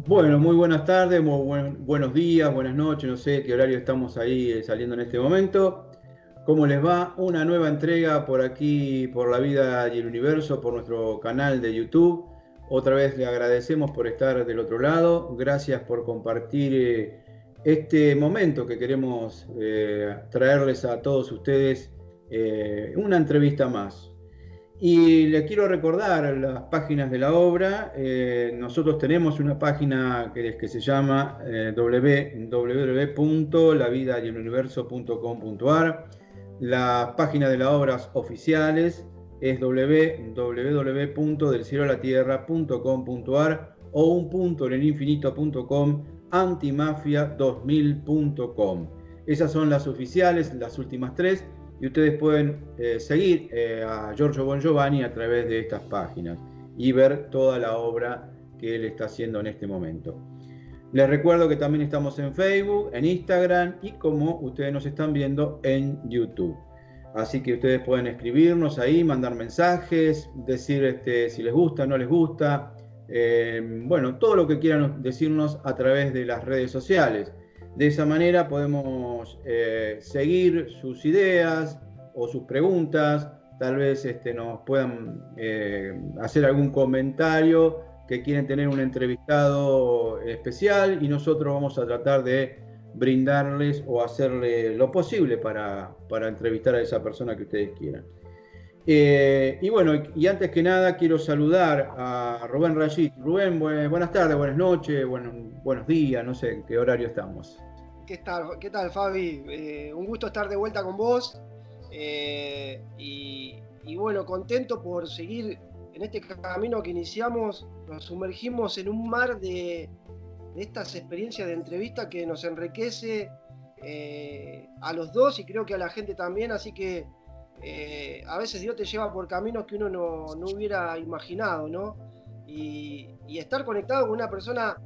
Bueno, muy buenas tardes, buenos días, buenas noches, no sé qué horario estamos ahí saliendo en este momento. ¿Cómo les va? Una nueva entrega por aquí, por La Vida y el Universo, por nuestro canal de YouTube. Otra vez le agradecemos por estar del otro lado. Gracias por compartir este momento que queremos traerles a todos ustedes, una entrevista más. Y le quiero recordar las páginas de la obra. Nosotros tenemos una página que se llama www.lavidayeluniverso.com.ar. La página de las obras oficiales es www.delcieloalatierra.com.ar o un punto en el infinito.com, antimafia2000.com. Esas son las oficiales, las últimas tres, y ustedes pueden seguir a Giorgio Bon Giovanni a través de estas páginas y ver toda la obra que él está haciendo en este momento. Les recuerdo que también estamos en Facebook, en Instagram y, como ustedes nos están viendo, en YouTube. Así que ustedes pueden escribirnos ahí, mandar mensajes, decir si les gusta, no les gusta, bueno, todo lo que quieran decirnos a través de las redes sociales. De esa manera podemos seguir sus ideas o sus preguntas, tal vez nos puedan hacer algún comentario, que quieren tener un entrevistado especial, y nosotros vamos a tratar de brindarles o hacerle lo posible para entrevistar a esa persona que ustedes quieran. Y bueno, y antes que nada quiero saludar a Rubén Rayit. Rubén, buenas tardes, buenas noches, buenos días, no sé en qué horario estamos. ¿Qué tal, Fabi? Un gusto estar de vuelta con vos. Y bueno, contento por seguir en este camino que iniciamos. Nos sumergimos en un mar de estas experiencias de entrevista que nos enriquece a los dos y creo que a la gente también. Así que a veces Dios te lleva por caminos que uno no hubiera imaginado, ¿no? Y estar conectado con una persona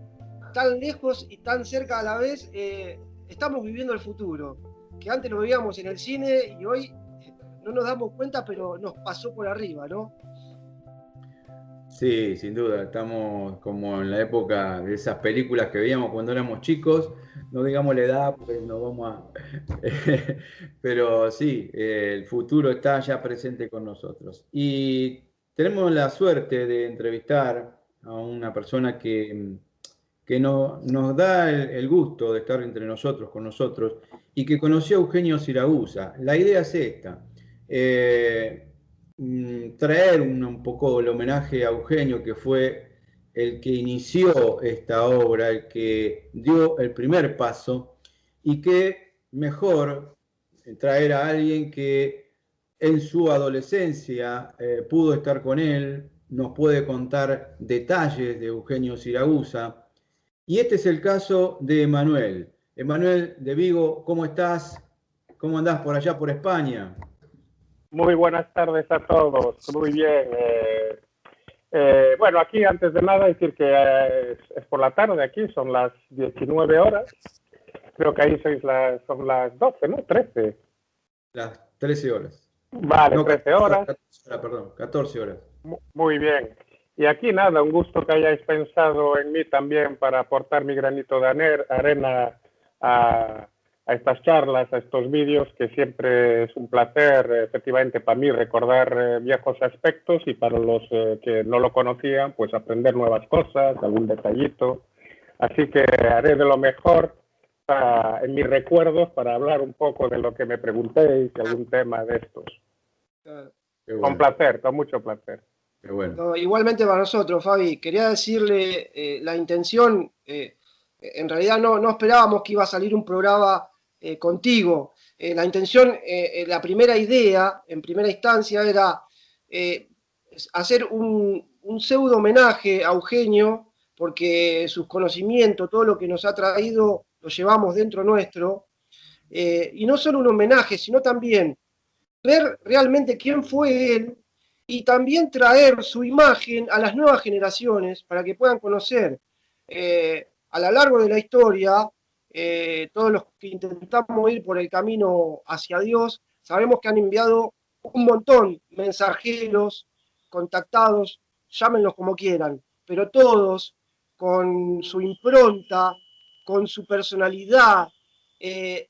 tan lejos y tan cerca a la vez, estamos viviendo el futuro, que antes lo veíamos en el cine y hoy no nos damos cuenta, pero nos pasó por arriba, ¿no? Sí, sin duda, estamos como en la época de esas películas que veíamos cuando éramos chicos, no digamos la edad, porque nos vamos a... Pero sí, el futuro está ya presente con nosotros. Y tenemos la suerte de entrevistar a una persona que nos da el gusto de estar entre nosotros, con nosotros, y que conoció a Eugenio Siragusa. La idea es esta. eh, Traer un poco el homenaje a Eugenio, que fue el que inició esta obra, el que dio el primer paso, y que mejor traer a alguien que en su adolescencia pudo estar con él, nos puede contar detalles de Eugenio Siragusa. Y este es el caso de Emanuel. Emanuel de Vigo, ¿cómo estás? ¿Cómo andás por allá por España? Muy buenas tardes a todos. Muy bien. Bueno, aquí antes de nada decir que es por la tarde aquí, son las 19 horas. Creo que ahí son las 12, ¿no? 13. Las 13 horas. Vale, No, 13 horas. 14 horas, perdón, 14 horas. Muy bien. Y aquí nada, un gusto que hayáis pensado en mí también para aportar mi granito de arena a estas charlas, a estos vídeos, que siempre es un placer, efectivamente, para mí recordar viejos aspectos, y para los que no lo conocían, pues aprender nuevas cosas, algún detallito. Así que haré de lo mejor en mis recuerdos para hablar un poco de lo que me preguntéis, algún tema de estos. Qué bueno, Con placer, con mucho placer. qué bueno. No, igualmente para nosotros, Fabi, quería decirle la intención, en realidad no esperábamos que iba a salir un programa contigo. La intención, la primera idea, en primera instancia, era hacer un pseudo homenaje a Eugenio, porque sus conocimientos, todo lo que nos ha traído, lo llevamos dentro nuestro. Y no solo un homenaje, sino también ver realmente quién fue él y también traer su imagen a las nuevas generaciones para que puedan conocer a lo largo de la historia, todos los que intentamos ir por el camino hacia Dios, sabemos que han enviado un montón, mensajeros, contactados, llámenlos como quieran, pero todos con su impronta, con su personalidad,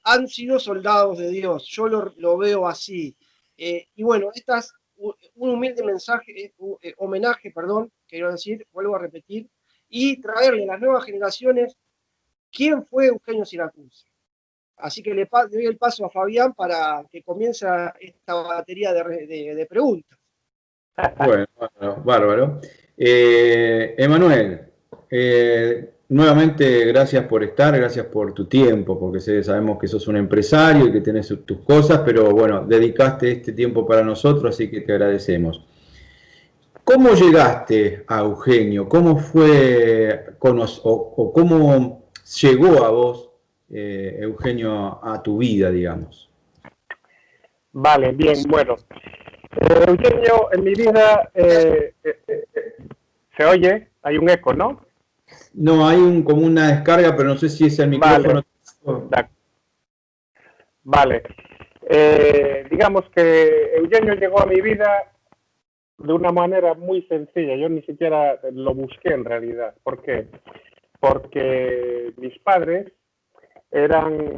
han sido soldados de Dios. Yo lo veo así. Y bueno, un humilde mensaje, homenaje, perdón, quiero decir, vuelvo a repetir, y traerle a las nuevas generaciones quién fue Eugenio Siracusa. Así que le doy el paso a Fabián para que comience esta batería de preguntas. Bueno, bárbaro. Emanuel, nuevamente gracias por estar, gracias por tu tiempo, porque sabemos que sos un empresario y que tenés tus cosas, pero bueno, dedicaste este tiempo para nosotros, así que te agradecemos. ¿Cómo llegaste a Eugenio? ¿Cómo fue o cómo llegó a vos, Eugenio, a tu vida, digamos? Vale, bien, bueno. Eugenio, en mi vida se oye, hay un eco, ¿no? No, hay como una descarga, pero no sé si es el micrófono. Vale. Digamos que Eugenio llegó a mi vida de una manera muy sencilla. Yo ni siquiera lo busqué en realidad. ¿Por qué? Porque mis padres eran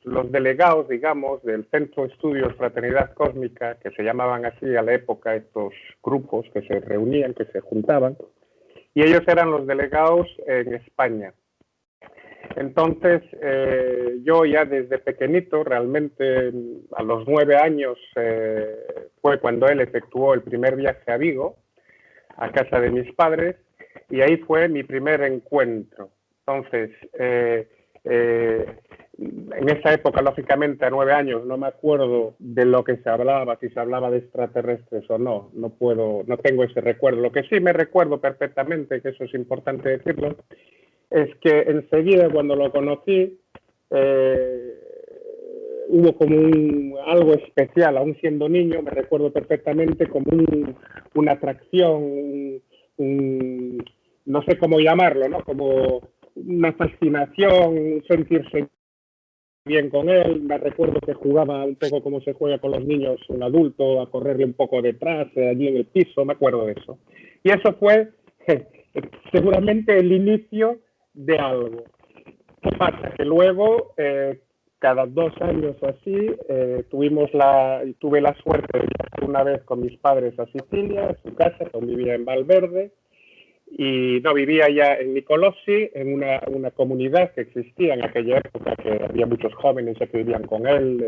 los delegados, digamos, del Centro de Estudios Fraternidad Cósmica, que se llamaban así a la época estos grupos que se reunían, que se juntaban, y ellos eran los delegados en España. Entonces, yo ya desde pequeñito, realmente a los 9 años, fue cuando él efectuó el primer viaje a Vigo, a casa de mis padres, y ahí fue mi primer encuentro. Entonces, en esa época, lógicamente, a 9 años, no me acuerdo de lo que se hablaba, si se hablaba de extraterrestres o no, no tengo ese recuerdo. Lo que sí me recuerdo perfectamente, que eso es importante decirlo, es que enseguida cuando lo conocí, hubo como algo especial, aún siendo niño, me recuerdo perfectamente como una atracción, no sé cómo llamarlo, ¿no? Como una fascinación, sentirse bien con él. Me recuerdo que jugaba un poco como se juega con los niños, un adulto, a correrle un poco detrás, allí en el piso, me acuerdo de eso. Y eso fue seguramente el inicio de algo. ¿Qué pasa? Que luego, cada 2 años o así, tuve la suerte de viajar una vez con mis padres a Sicilia, a su casa, que vivía en Valverde, y no vivía ya en Nicolosi, en una comunidad que existía en aquella época, que había muchos jóvenes que vivían con él,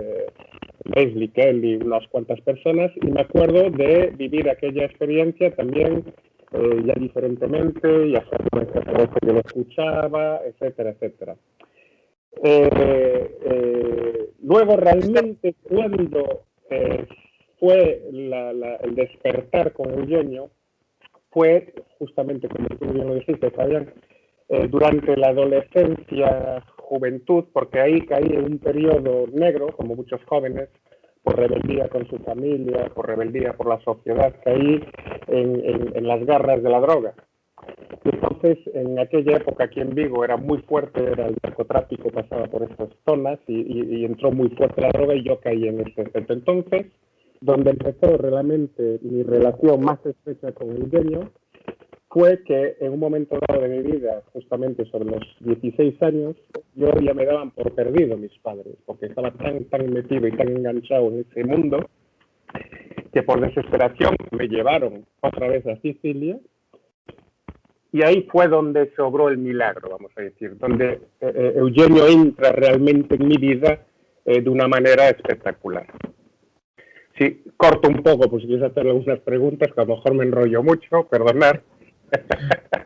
Leslie, Kelly, unas cuantas personas, y me acuerdo de vivir aquella experiencia también ya diferentemente, ya sabía que yo lo escuchaba, etcétera, etcétera. Luego realmente cuando fue el despertar con Eugenio, fue justamente, como tú bien lo dijiste, Fabián, durante la adolescencia, juventud, porque ahí caí en un periodo negro, como muchos jóvenes, por rebeldía con su familia, por rebeldía por la sociedad, caí en las garras de la droga. Entonces, en aquella época aquí en Vigo era muy fuerte, era el narcotráfico, pasaba por estas zonas y entró muy fuerte la droga y yo caí en ese efecto. Entonces, donde empezó realmente mi relación más estrecha con Eugenio fue que en un momento dado de mi vida, justamente sobre los 16 años, yo ya me daban por perdido mis padres, porque estaba tan metido y tan enganchado en ese mundo que por desesperación me llevaron otra vez a Sicilia. Y ahí fue donde se obró el milagro, vamos a decir, donde Eugenio entra realmente en mi vida de una manera espectacular. Sí, corto un poco, pues si quieres hacer algunas preguntas, que a lo mejor me enrollo mucho, perdonar.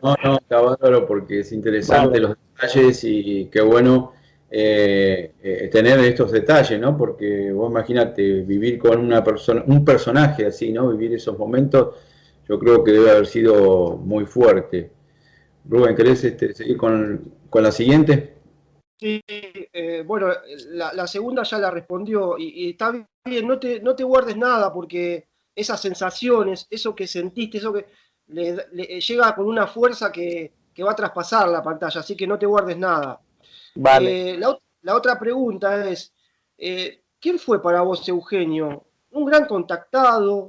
No, está bárbaro porque es interesante los detalles y qué bueno tener estos detalles, ¿no? Porque vos imagínate vivir con un personaje así, ¿no? Vivir esos momentos, yo creo que debe haber sido muy fuerte. Rubén, ¿querés seguir con la siguiente? Sí, bueno, la segunda ya la respondió y está bien, no te guardes nada porque esas sensaciones, eso que sentiste, eso que llega con una fuerza que va a traspasar la pantalla, así que no te guardes nada. Vale. La otra pregunta es, ¿quién fue para vos, Eugenio? ¿Un gran contactado,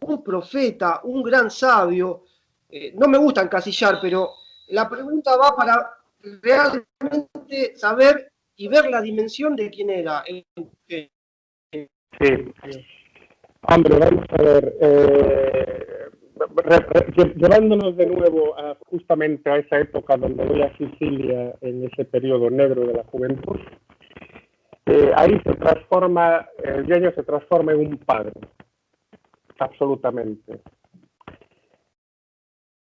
un profeta, un gran sabio? No me gusta encasillar, pero La pregunta va para realmente saber y ver la dimensión de quién era. Sí. Hombre, vamos a ver, llevándonos de nuevo justamente a esa época donde voy a Sicilia, en ese periodo negro de la juventud, ahí se transforma, Eugenio se transforma en un padre, absolutamente.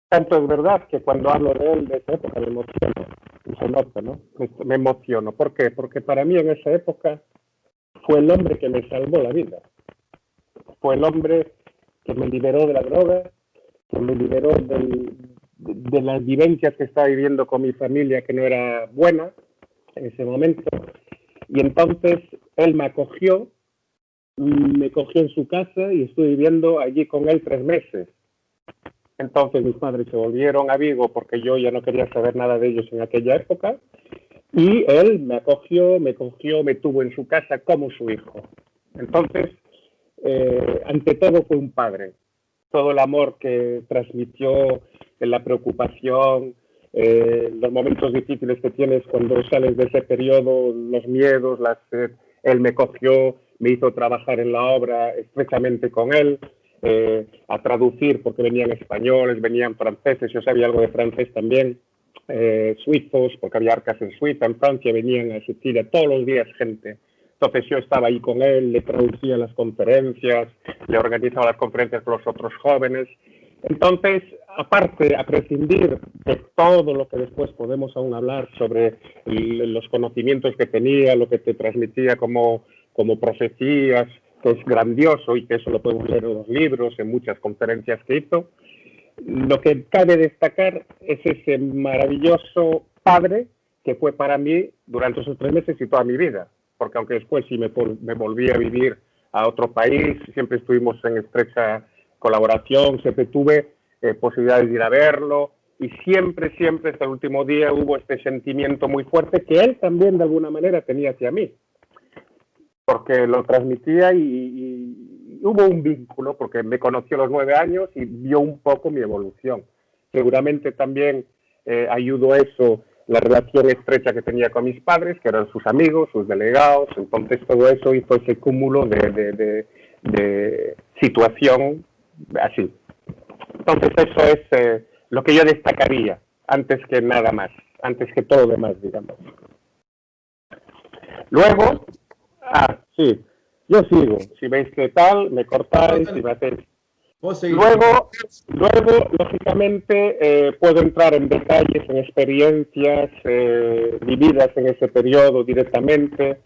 Tanto es verdad que cuando hablo de él, de esa época, me emociono, se nota, ¿no? Me emociono. ¿Por qué? Porque para mí en esa época fue el hombre que me salvó la vida. Fue el hombre que me liberó de la droga, que me liberó de las vivencias que estaba viviendo con mi familia, que no era buena en ese momento. Y entonces él me cogió en su casa y estuve viviendo allí con él 3 meses. Entonces mis padres se volvieron a Vigo porque yo ya no quería saber nada de ellos en aquella época. Y él me acogió, me tuvo en su casa como su hijo. Entonces, ante todo fue un padre. Todo el amor que transmitió, la preocupación, los momentos difíciles que tienes cuando sales de ese periodo, los miedos, él me cogió, me hizo trabajar en la obra estrechamente con él, a traducir porque venían españoles, venían franceses, yo sabía algo de francés también, suizos, porque había arcas en Suiza, en Francia, venían a Sicilia todos los días gente. Entonces yo estaba ahí con él, le traducía las conferencias, le organizaba las conferencias con los otros jóvenes. Entonces, aparte, a prescindir de todo lo que después podemos aún hablar sobre los conocimientos que tenía, lo que te transmitía como profecías, que es grandioso y que eso lo podemos leer en los libros, en muchas conferencias que hizo, lo que cabe destacar es ese maravilloso padre que fue para mí durante esos 3 meses y toda mi vida. Porque aunque después sí me volví a vivir a otro país, siempre estuvimos en estrecha colaboración, siempre tuve posibilidades de ir a verlo y siempre hasta el último día hubo este sentimiento muy fuerte que él también de alguna manera tenía hacia mí, porque lo transmitía y hubo un vínculo, porque me conoció a los 9 años y vio un poco mi evolución. Seguramente también ayudó eso la relación estrecha que tenía con mis padres, que eran sus amigos, sus delegados. Entonces todo eso hizo ese cúmulo de situación así. Entonces eso es lo que yo destacaría antes que nada más, antes que todo lo demás, digamos. Luego, sí, yo sigo. Si veis que tal, me cortáis, si me hacéis... Luego, lógicamente, puedo entrar en detalles, en experiencias vividas en ese periodo directamente,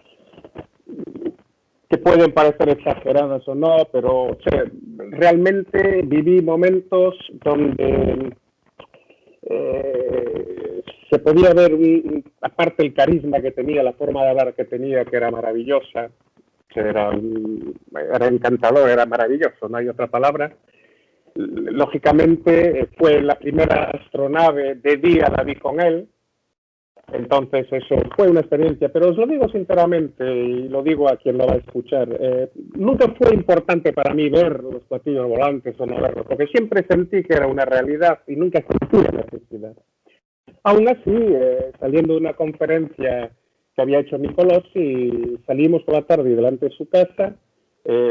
que pueden parecer exageradas o no, pero o sea, realmente viví momentos donde se podía ver, aparte el carisma que tenía, la forma de hablar que tenía, que era maravillosa, era encantador, era maravilloso, no hay otra palabra. Lógicamente fue la primera astronave de día, la vi con él, entonces eso fue una experiencia, pero os lo digo sinceramente y lo digo a quien lo va a escuchar, nunca fue importante para mí ver los platillos volantes o no verlos, porque siempre sentí que era una realidad y nunca sentí la necesidad. Aún así, saliendo de una conferencia que había hecho Nicolosi, salimos por la tarde y delante de su casa,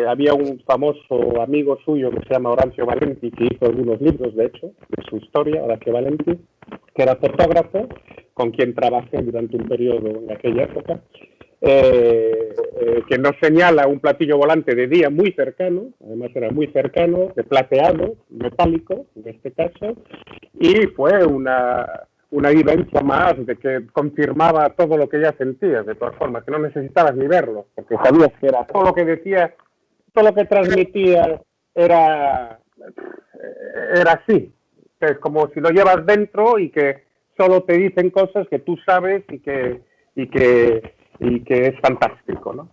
había un famoso amigo suyo que se llama Orazio Valenti, que hizo algunos libros, de hecho, de su historia, Orazio Valenti, que era fotógrafo, con quien trabajé durante un periodo en aquella época, que nos señala un platillo volante de día muy cercano, además era muy cercano, de plateado, metálico, en este caso, y fue una vivencia más de que confirmaba todo lo que ya sentías, de todas formas, que no necesitabas ni verlo, porque sabías que era todo lo que decía, todo lo que transmitía era así. Es como si lo llevas dentro y que solo te dicen cosas que tú sabes y que es fantástico, ¿no?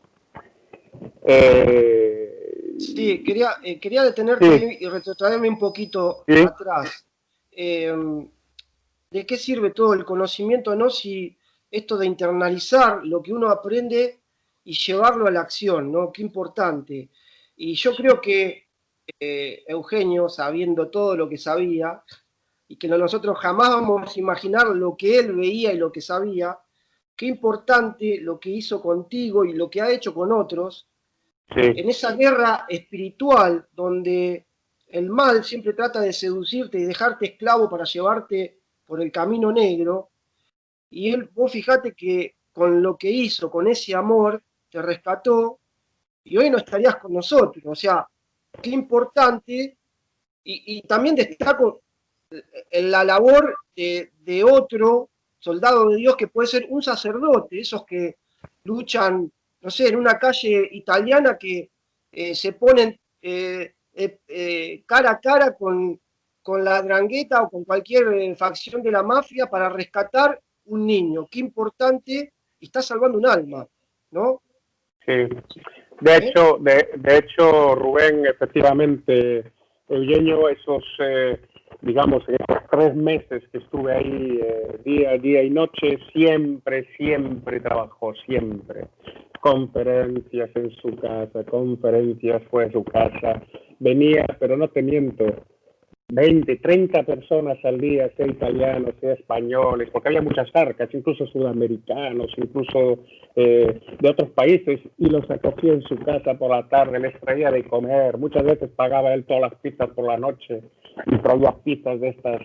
Sí, quería detenerte sí. Y retrotraerme un poquito sí. Atrás. ¿De qué sirve todo el conocimiento, no? Si esto de internalizar lo que uno aprende y llevarlo a la acción, ¿no? Qué importante. Y yo creo que Eugenio, sabiendo todo lo que sabía, y que nosotros jamás vamos a imaginar lo que él veía y lo que sabía, qué importante lo que hizo contigo y lo que ha hecho con otros, Sí, en esa guerra espiritual donde el mal siempre trata de seducirte y dejarte esclavo para llevarte por el camino negro, y él, vos fijate que con lo que hizo, con ese amor, te rescató, y hoy no estarías con nosotros. O sea, qué importante, y también destaco en la labor de otro soldado de Dios que puede ser un sacerdote, esos que luchan, no sé, en una calle italiana que se ponen cara a cara con la Drangheta o con cualquier facción de la mafia para rescatar un niño. Qué importante, y está salvando un alma, ¿no? sí. De hecho, Rubén, efectivamente, Eugenio, digamos, esos 3 meses que estuve ahí, día y noche, siempre trabajó, siempre. Conferencias en su casa, conferencias fuera de su casa. Venía, pero no te miento, 20, 30 personas al día, sea italianos, sea españoles, porque había muchas arcas, incluso sudamericanos, incluso de otros países, y los acogía en su casa por la tarde, les traía de comer, muchas veces pagaba él todas las pizzas por la noche, y traía pizzas de estas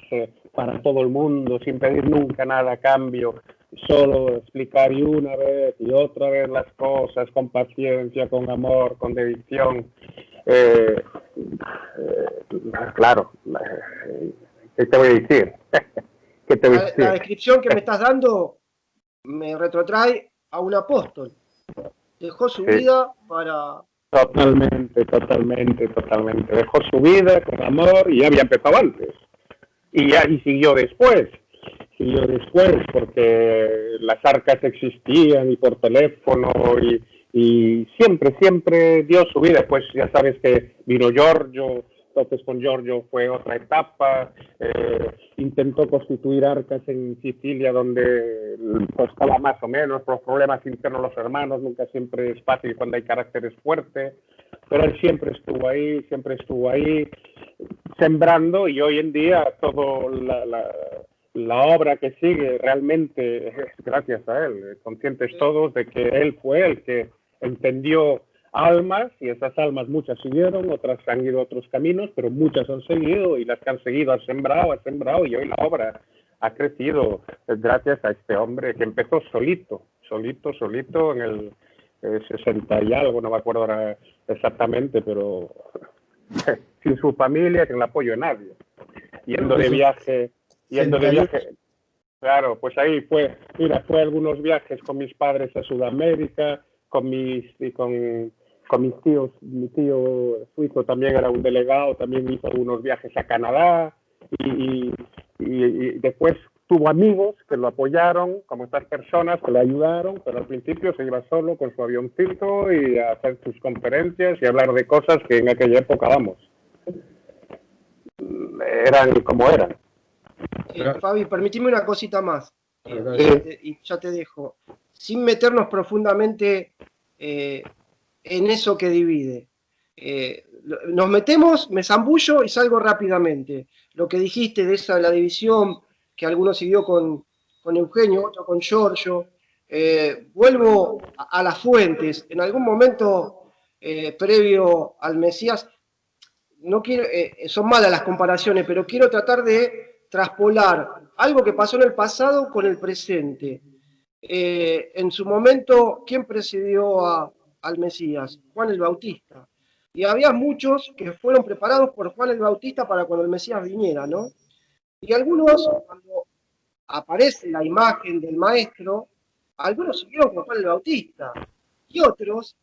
para todo el mundo, sin pedir nunca nada a cambio, solo explicar y una vez y otra vez las cosas, con paciencia, con amor, con dedicación. Claro, ¿qué te voy a decir? ¿Qué te voy a decir? La descripción que me estás dando me retrotrae a un apóstol. Dejó su vida para... Totalmente. Dejó su vida con amor y ya había empezado antes. Y siguió después. Porque las arcas existían y por teléfono y siempre dio su vida. Pues ya sabes que vino Giorgio, entonces con Giorgio fue otra etapa, intentó constituir arcas en Sicilia donde costaba más o menos, por los problemas internos los hermanos, nunca siempre es fácil cuando hay caracteres fuertes, pero él siempre estuvo ahí sembrando, y hoy en día todo la obra que sigue realmente es gracias a él, conscientes todos de que él fue el que entendió almas, y esas almas muchas siguieron, otras han ido a otros caminos, pero muchas han seguido, y las que han seguido han sembrado, y hoy la obra ha crecido gracias a este hombre que empezó solito en el 60 y algo, no me acuerdo ahora exactamente, pero sin su familia, sin el apoyo de nadie, yendo de viaje, claro, pues ahí fue algunos viajes con mis padres a Sudamérica, con mis tíos. Mi tío suizo también era un delegado, también hizo algunos viajes a Canadá, y después tuvo amigos que lo apoyaron, como estas personas que lo ayudaron, pero al principio se iba solo con su avioncito y a hacer sus conferencias y hablar de cosas que en aquella época, vamos, eran como eran. Fabi, permitime una cosita más, y ya te dejo, sin meternos profundamente en eso que divide. Nos metemos, me zambullo y salgo rápidamente. Lo que dijiste de la división, que alguno siguió con Eugenio, otro con Giorgio. Vuelvo a las fuentes. En algún momento previo al Mesías, no quiero, son malas las comparaciones, pero quiero tratar de traspolar algo que pasó en el pasado con el presente. En su momento, ¿quién precedió al Mesías? Juan el Bautista. Y había muchos que fueron preparados por Juan el Bautista para cuando el Mesías viniera, ¿no? Y algunos, cuando aparece la imagen del maestro, algunos siguieron con Juan el Bautista y otros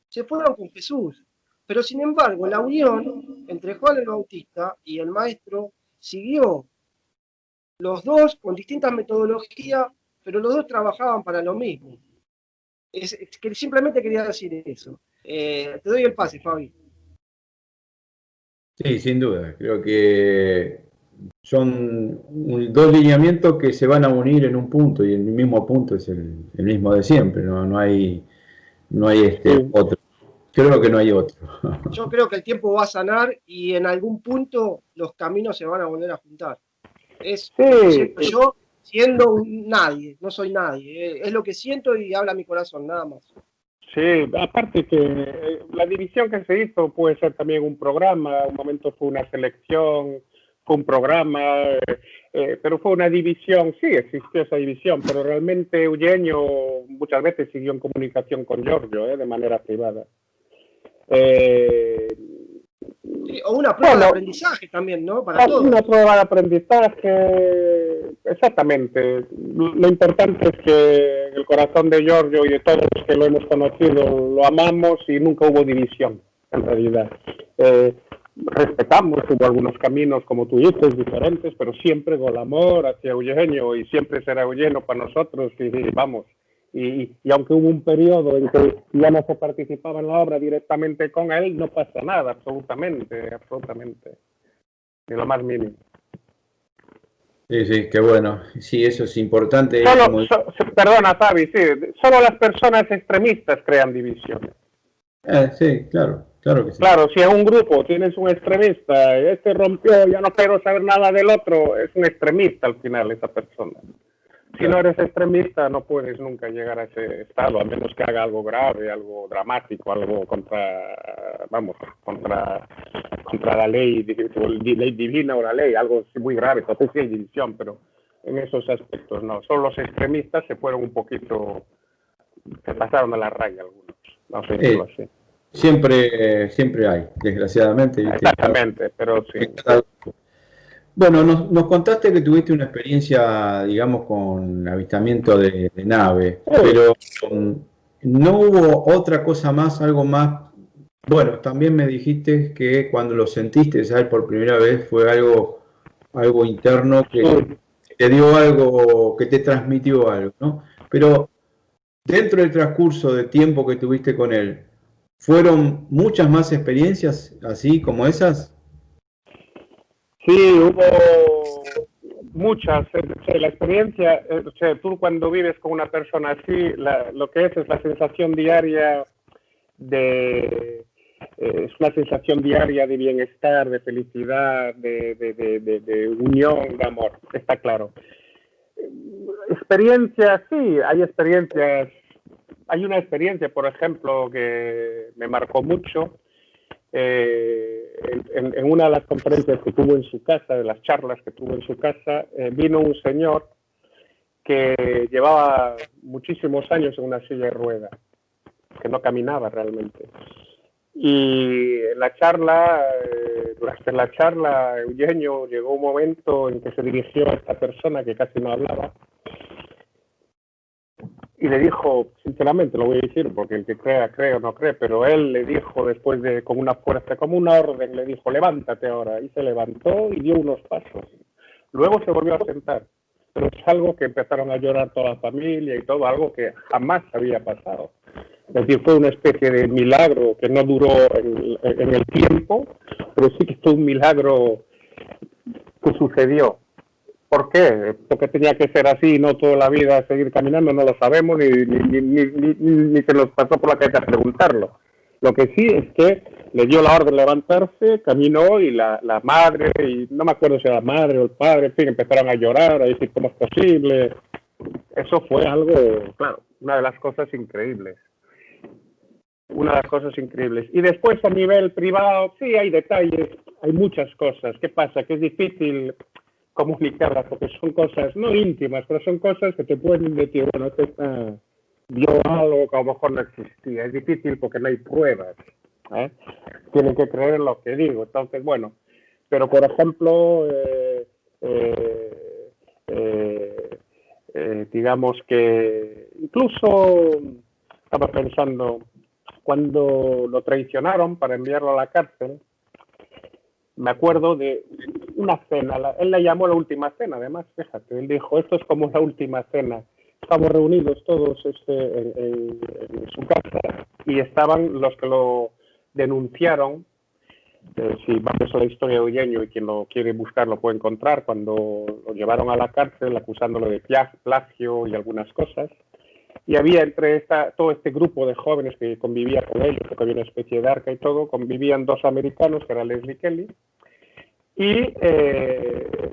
se fueron con Jesús. Pero sin embargo, la unión entre Juan el Bautista y el maestro siguió. Los dos con distintas metodologías, pero los dos trabajaban para lo mismo. Es que simplemente quería decir eso. Te doy el pase, Fabi. Sí, sin duda. Creo que son dos lineamientos que se van a unir en un punto, y el mismo punto es el mismo de siempre. No hay otro. Creo que no hay otro. Yo creo que el tiempo va a sanar y en algún punto los caminos se van a volver a juntar. Es Sí, lo siento yo siendo un nadie, no soy nadie. Es lo que siento y habla mi corazón, nada más. sí, aparte que la división que se hizo puede ser también un programa, un momento fue una selección, fue un programa, pero fue una división, sí, existió esa división, pero realmente Eugenio muchas veces siguió en comunicación con Giorgio, de manera privada. Sí, o una prueba de aprendizaje también, ¿no? Para todos. Una prueba de aprendizaje, exactamente. Lo importante es que el corazón de Giorgio y de todos los que lo hemos conocido lo amamos y nunca hubo división, en realidad. Respetamos, hubo algunos caminos, como tú dices, diferentes, pero siempre con el amor hacia Eugenio y siempre será Eugenio para nosotros y vamos. Y aunque hubo un periodo en que ya no se participaba en la obra directamente con él, no pasa nada, absolutamente, ni lo más mínimo. Sí, qué bueno. Sí, eso es importante. Perdona, Fabi, sí, solo las personas extremistas crean divisiones. Sí, claro que sí. Claro, si en un grupo tienes un extremista, este rompió, ya no quiero saber nada del otro, es un extremista al final esa persona. Si no eres extremista, no puedes nunca llegar a ese estado, a menos que haga algo grave, algo dramático, algo contra la ley divina o la ley, algo muy grave. Entonces sí hay división, pero en esos aspectos no. Solo los extremistas se fueron un poquito, se pasaron a la raya algunos. No sé si lo sé. Siempre hay, desgraciadamente. Exactamente, pero sí. Bueno, nos contaste que tuviste una experiencia, digamos, con avistamiento de nave, pero no hubo otra cosa más, algo más. Bueno, también me dijiste que cuando lo sentiste, ¿sabes? Por primera vez fue algo interno que te dio algo, que te transmitió algo, ¿no? Pero dentro del transcurso de tiempo que tuviste con él, ¿fueron muchas más experiencias así como esas? Sí, hubo muchas. La experiencia, tú cuando vives con una persona así, lo que es la sensación diaria es una sensación diaria de bienestar, de felicidad, de unión, de amor, está claro. Experiencias, sí, hay experiencias. Hay una experiencia, por ejemplo, que me marcó mucho. En una de las conferencias que tuvo en su casa, de las charlas que tuvo en su casa, vino un señor que llevaba muchísimos años en una silla de ruedas, que no caminaba realmente. Y en la charla, durante la charla, Eugenio llegó un momento en que se dirigió a esta persona que casi no hablaba y le dijo, sinceramente lo voy a decir, porque el que crea, cree o no cree, pero él le dijo después con una fuerza, como una orden, le dijo, levántate ahora, y se levantó y dio unos pasos. Luego se volvió a sentar, pero es algo que empezaron a llorar toda la familia y todo, algo que jamás había pasado. Es decir, fue una especie de milagro que no duró en el tiempo, pero sí que fue un milagro que sucedió. ¿Por qué? Porque tenía que ser así, no toda la vida seguir caminando, no lo sabemos, ni se nos pasó por la cabeza preguntarlo. Lo que sí es que le dio la orden de levantarse, caminó y la madre, y no me acuerdo si era la madre o el padre, en fin, empezaron a llorar, a decir cómo es posible. Eso fue algo, claro, una de las cosas increíbles. Una de las cosas increíbles. Y después a nivel privado, sí hay detalles, hay muchas cosas. ¿Qué pasa? Que es difícil comunicarlas porque son cosas no íntimas, pero son cosas que te pueden decir, bueno, vio algo que a lo mejor no existía. Es difícil porque no hay pruebas. Tienen que creer en lo que digo. Entonces, bueno, pero por ejemplo, digamos que incluso estaba pensando, cuando lo traicionaron para enviarlo a la cárcel, me acuerdo de una cena, él la llamó la última cena, además, fíjate, él dijo, esto es como la última cena. Estamos reunidos todos en su casa y estaban los que lo denunciaron. Si vamos a la historia de Eugenio y quien lo quiere buscar lo puede encontrar, cuando lo llevaron a la cárcel acusándolo de plagio y algunas cosas. Y había entre todo este grupo de jóvenes que convivía con ellos, porque había una especie de arca y todo, convivían dos americanos, que era Leslie Kelly, Y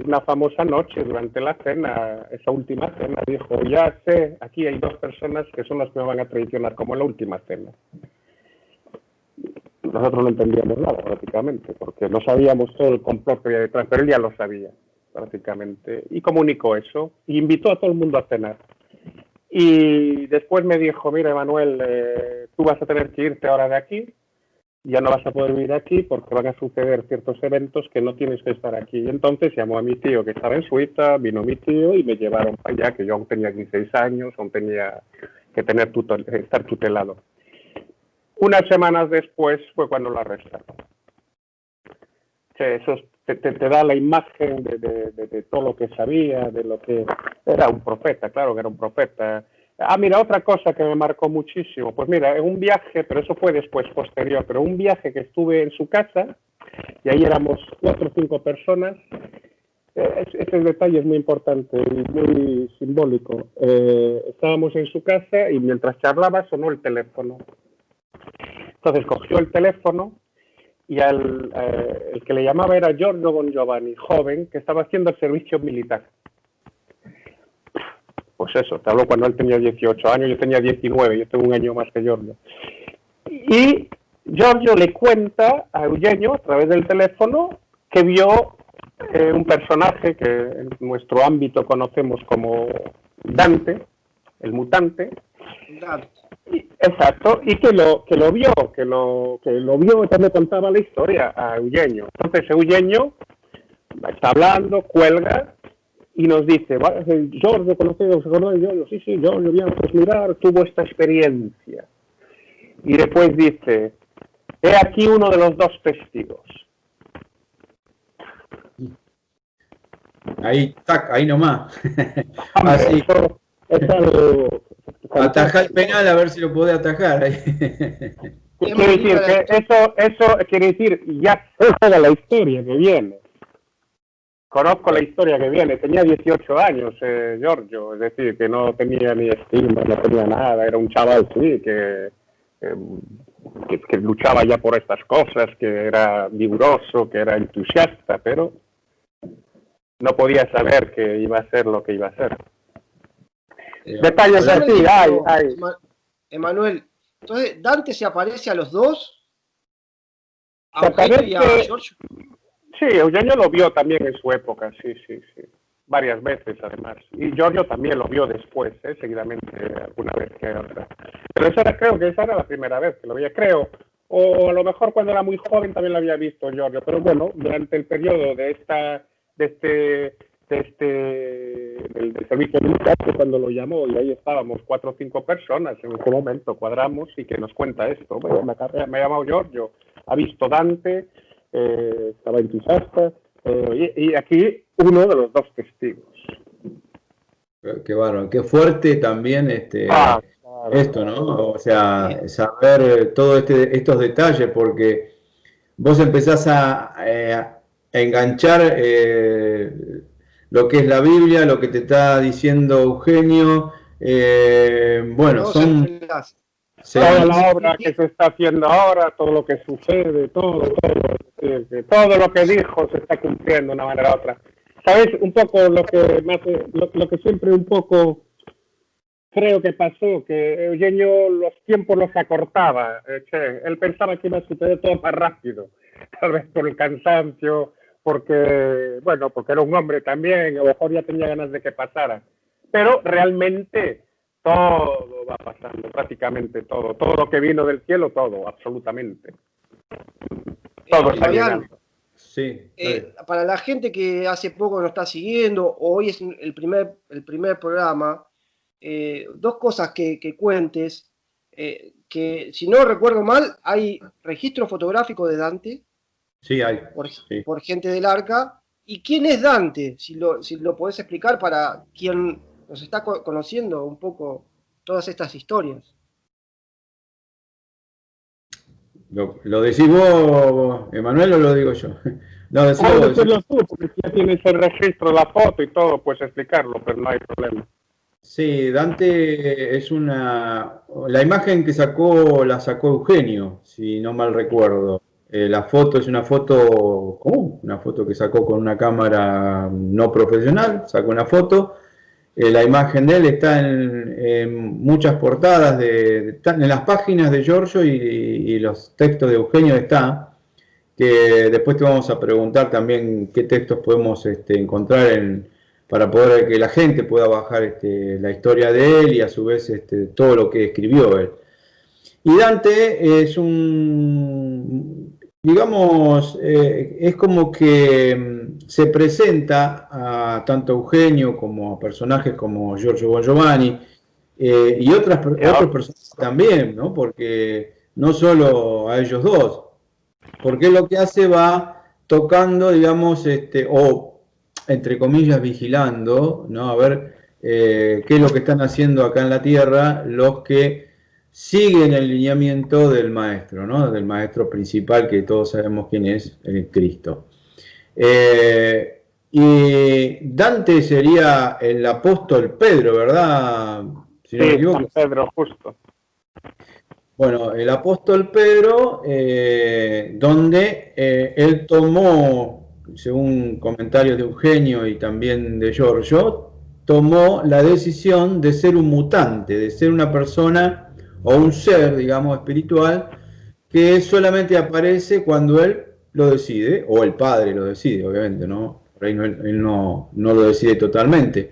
una famosa noche durante la cena, esa última cena, dijo, ya sé, aquí hay dos personas que son las que me van a traicionar, como en la última cena. Nosotros no entendíamos nada, prácticamente, porque no sabíamos todo el complot que había detrás, pero él ya lo sabía, prácticamente, y comunicó eso, y invitó a todo el mundo a cenar. Y después me dijo, mira, Emanuel, tú vas a tener que irte ahora de aquí, ya no vas a poder vivir aquí porque van a suceder ciertos eventos que no tienes que estar aquí. Y entonces llamó a mi tío que estaba en Suiza, vino mi tío y me llevaron para allá, que yo aún tenía 16 años, aún tenía que estar tutelado. Unas semanas después fue cuando lo arrestaron. Eso te da la imagen de todo lo que sabía, de lo que era un profeta, claro que era un profeta. Ah, mira, otra cosa que me marcó muchísimo. Pues mira, en un viaje, pero eso fue después, posterior, pero un viaje que estuve en su casa, y ahí éramos 4 o 5 personas. Ese detalle es muy importante y muy simbólico. Estábamos en su casa y mientras charlaba sonó el teléfono. Entonces cogió el teléfono y el que le llamaba era Giorgio Bon Giovanni, joven, que estaba haciendo el servicio militar. Pues eso, te hablo cuando él tenía 18 años, yo tenía 19, yo tengo un año más que Giorgio. Y Giorgio le cuenta a Eugenio, a través del teléfono, que vio un personaje que en nuestro ámbito conocemos como Dante, el mutante. Exacto, y que lo vio, ya me contaba la historia a Eugenio. Entonces Eugenio está hablando, cuelga, y nos dice, Giorgio, ¿conocéis? ¿Os acordáis de Giorgio? Sí, Giorgio, bien, pues mirar, tuvo esta experiencia. Y después dice, he aquí uno de los 2 testigos. Ahí, tac, ahí nomás. Así. Atajar el penal a ver si lo puede atajar. Quiere decir que eso quiere decir, ya sé toda la historia que viene. Conozco la historia que viene. Tenía 18 años, Giorgio, es decir, que no tenía ni estigma, no tenía nada. Era un chaval, sí, que luchaba ya por estas cosas, que era vigoroso, que era entusiasta, pero no podía saber que iba a ser lo que iba a ser. Detalles así, hay. Emanuel, entonces, ¿Dante se aparece a los dos? ¿A Eugenio y a Giorgio? Sí, Eugenio lo vio también en su época, sí. Varias veces, además. Y Giorgio también lo vio después, seguidamente, alguna vez que otra. Pero creo que esa era la primera vez que lo veía, creo. O a lo mejor cuando era muy joven también lo había visto Giorgio. Pero bueno, durante el periodo del servicio militar, cuando lo llamó, y ahí estábamos 4 o 5 personas, en ese momento cuadramos y que nos cuenta esto. Bueno, me ha llamado Giorgio, ha visto Dante, estaba entusiasta, y aquí uno de los 2 testigos. Qué bárbaro, qué fuerte también claro, esto, ¿no? O sea, saber todos estos detalles, porque vos empezás a enganchar lo que es la Biblia, lo que te está diciendo Eugenio, bueno, son... Toda la obra que se está haciendo ahora, todo lo que sucede, todo lo que dijo se está cumpliendo de una manera u otra. ¿Sabes? Un poco lo que siempre un poco creo que pasó, que Eugenio los tiempos los acortaba. Él pensaba que iba a suceder todo más rápido, tal vez por el cansancio, porque era un hombre también, a lo mejor ya tenía ganas de que pasara. Pero realmente todo va pasando, prácticamente todo lo que vino del cielo, todo, absolutamente. Todo está llegando. Sí, para la gente que hace poco nos está siguiendo, hoy es el primer programa, 2 cosas que cuentes, que si no recuerdo mal, hay registro fotográfico de Dante. Sí, hay. Por gente del Arca. ¿Y quién es Dante? Si lo podés explicar para quien nos está conociendo un poco todas estas historias. ¿Lo decís vos, Emanuel, o lo digo yo? No, decirlo tú, porque si ya tienes el registro, la foto y todo, puedes explicarlo, pero no hay problema. Sí, Dante es la imagen que la sacó Eugenio, si no mal recuerdo. La foto es una foto común, una foto que sacó con una cámara no profesional, sacó una foto. La imagen de él está en muchas portadas, en las páginas de Giorgio y los textos de Eugenio está, que después te vamos a preguntar también qué textos podemos encontrar para poder que la gente pueda bajar la historia de él y a su vez todo lo que escribió él. Y Dante es digamos, es como que se presenta a tanto Eugenio como a personajes como Giorgio Bon Giovanni y otros personajes también, ¿no? Porque no solo a ellos dos, porque lo que hace va tocando, digamos, o entre comillas vigilando, ¿no? A ver qué es lo que están haciendo acá en la Tierra los que siguen el lineamiento del maestro, ¿no? Del maestro principal que todos sabemos quién es, el Cristo. Y Dante sería el apóstol Pedro, ¿verdad? Si no me equivoco. San Pedro, justo. Bueno, el apóstol Pedro, donde él tomó, según comentarios de Eugenio y también de Giorgio, tomó la decisión de ser un mutante, de ser una persona o un ser, digamos, espiritual, que solamente aparece cuando él lo decide, o el padre lo decide, obviamente, ¿no? Por ahí él no lo decide totalmente.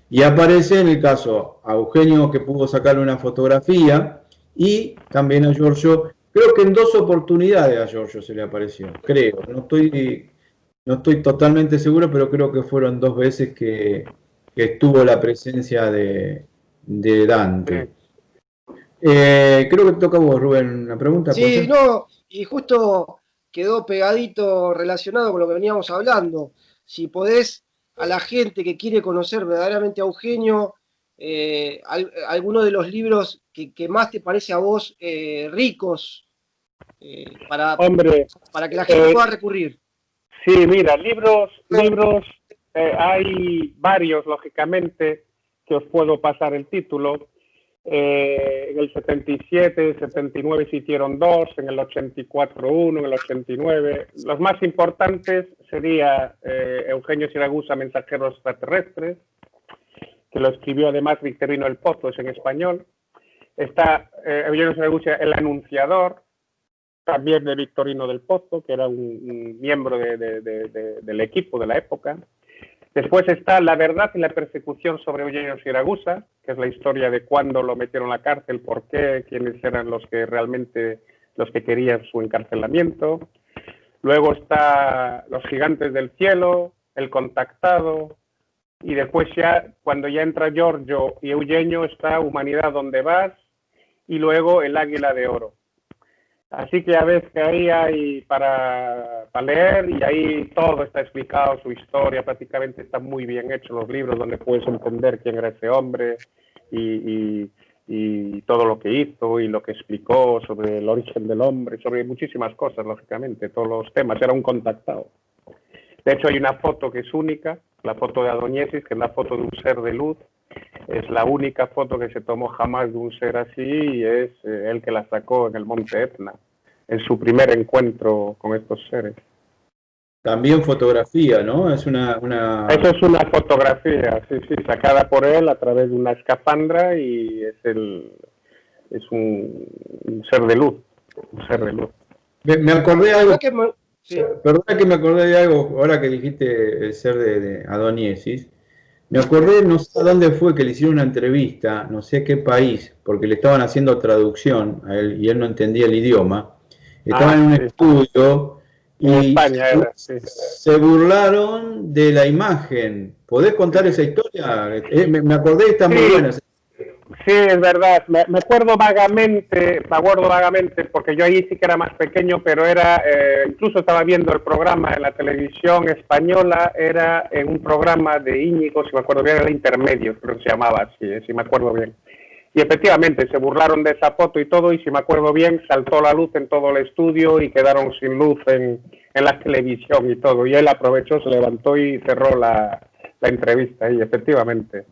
Y aparece en el caso a Eugenio, que pudo sacarle una fotografía, y también a Giorgio, creo que en 2 oportunidades a Giorgio se le apareció, creo, no estoy totalmente seguro, pero creo que fueron 2 veces que estuvo la presencia de Dante. Creo que te toca a vos, Rubén, una pregunta. Sí, no, y justo quedó pegadito relacionado con lo que veníamos hablando. Si podés, a la gente que quiere conocer verdaderamente a Eugenio, alguno de los libros que más te parece a vos ricos para que la gente pueda recurrir. Sí, mira, libros hay varios, lógicamente, que os puedo pasar el título. En el 77, 79 se hicieron 2, en el 84 1, en el 89. Los más importantes sería Eugenio Siragusa, Mensajeros Extraterrestres, que lo escribió además Victorino del Pozo, es en español. Está Eugenio Siragusa, El Anunciador, también de Victorino del Pozo, que era un miembro del equipo de la época. Después está La verdad y la persecución sobre Eugenio Siragusa, que es la historia de cuándo lo metieron a la cárcel, por qué, quiénes eran los que realmente querían su encarcelamiento. Luego está Los gigantes del cielo, El contactado, y después ya, cuando ya entra Giorgio y Eugenio, está Humanidad, ¿dónde vas? Y luego El águila de oro. Así que ya ves que ahí hay para leer y ahí todo está explicado, su historia prácticamente está muy bien hecho, los libros donde puedes entender quién era ese hombre y todo lo que hizo y lo que explicó sobre el origen del hombre, sobre muchísimas cosas, lógicamente, todos los temas, era un contactado. De hecho hay una foto que es única, la foto de Adoniesis, que es la foto de un ser de luz. Es la única foto que se tomó jamás de un ser así y es él que la sacó en el monte Etna, en su primer encuentro con estos seres. También fotografía, ¿no? Es una... Eso es una fotografía, sí, sacada por él a través de una escafandra y es un ser de luz, un ser de luz. Me acordé de algo, perdona que me acordé de algo, ahora que dijiste el ser de Adoniesis. Me acordé, no sé a dónde fue que le hicieron una entrevista, no sé qué país, porque le estaban haciendo traducción a él y él no entendía el idioma. Estaba en un estudio y España se burlaron de la imagen. ¿Podés contar esa historia? Me acordé y está muy buena. Sí, es verdad. Me acuerdo vagamente, porque yo ahí sí que era más pequeño, pero era, incluso estaba viendo el programa en la televisión española, era en un programa de Íñigo, si me acuerdo bien, era Intermedios, creo que se llamaba así, si me acuerdo bien. Y efectivamente, se burlaron de esa foto y todo, y si me acuerdo bien, saltó la luz en todo el estudio y quedaron sin luz en la televisión y todo. Y él aprovechó, se levantó y cerró la entrevista, y efectivamente.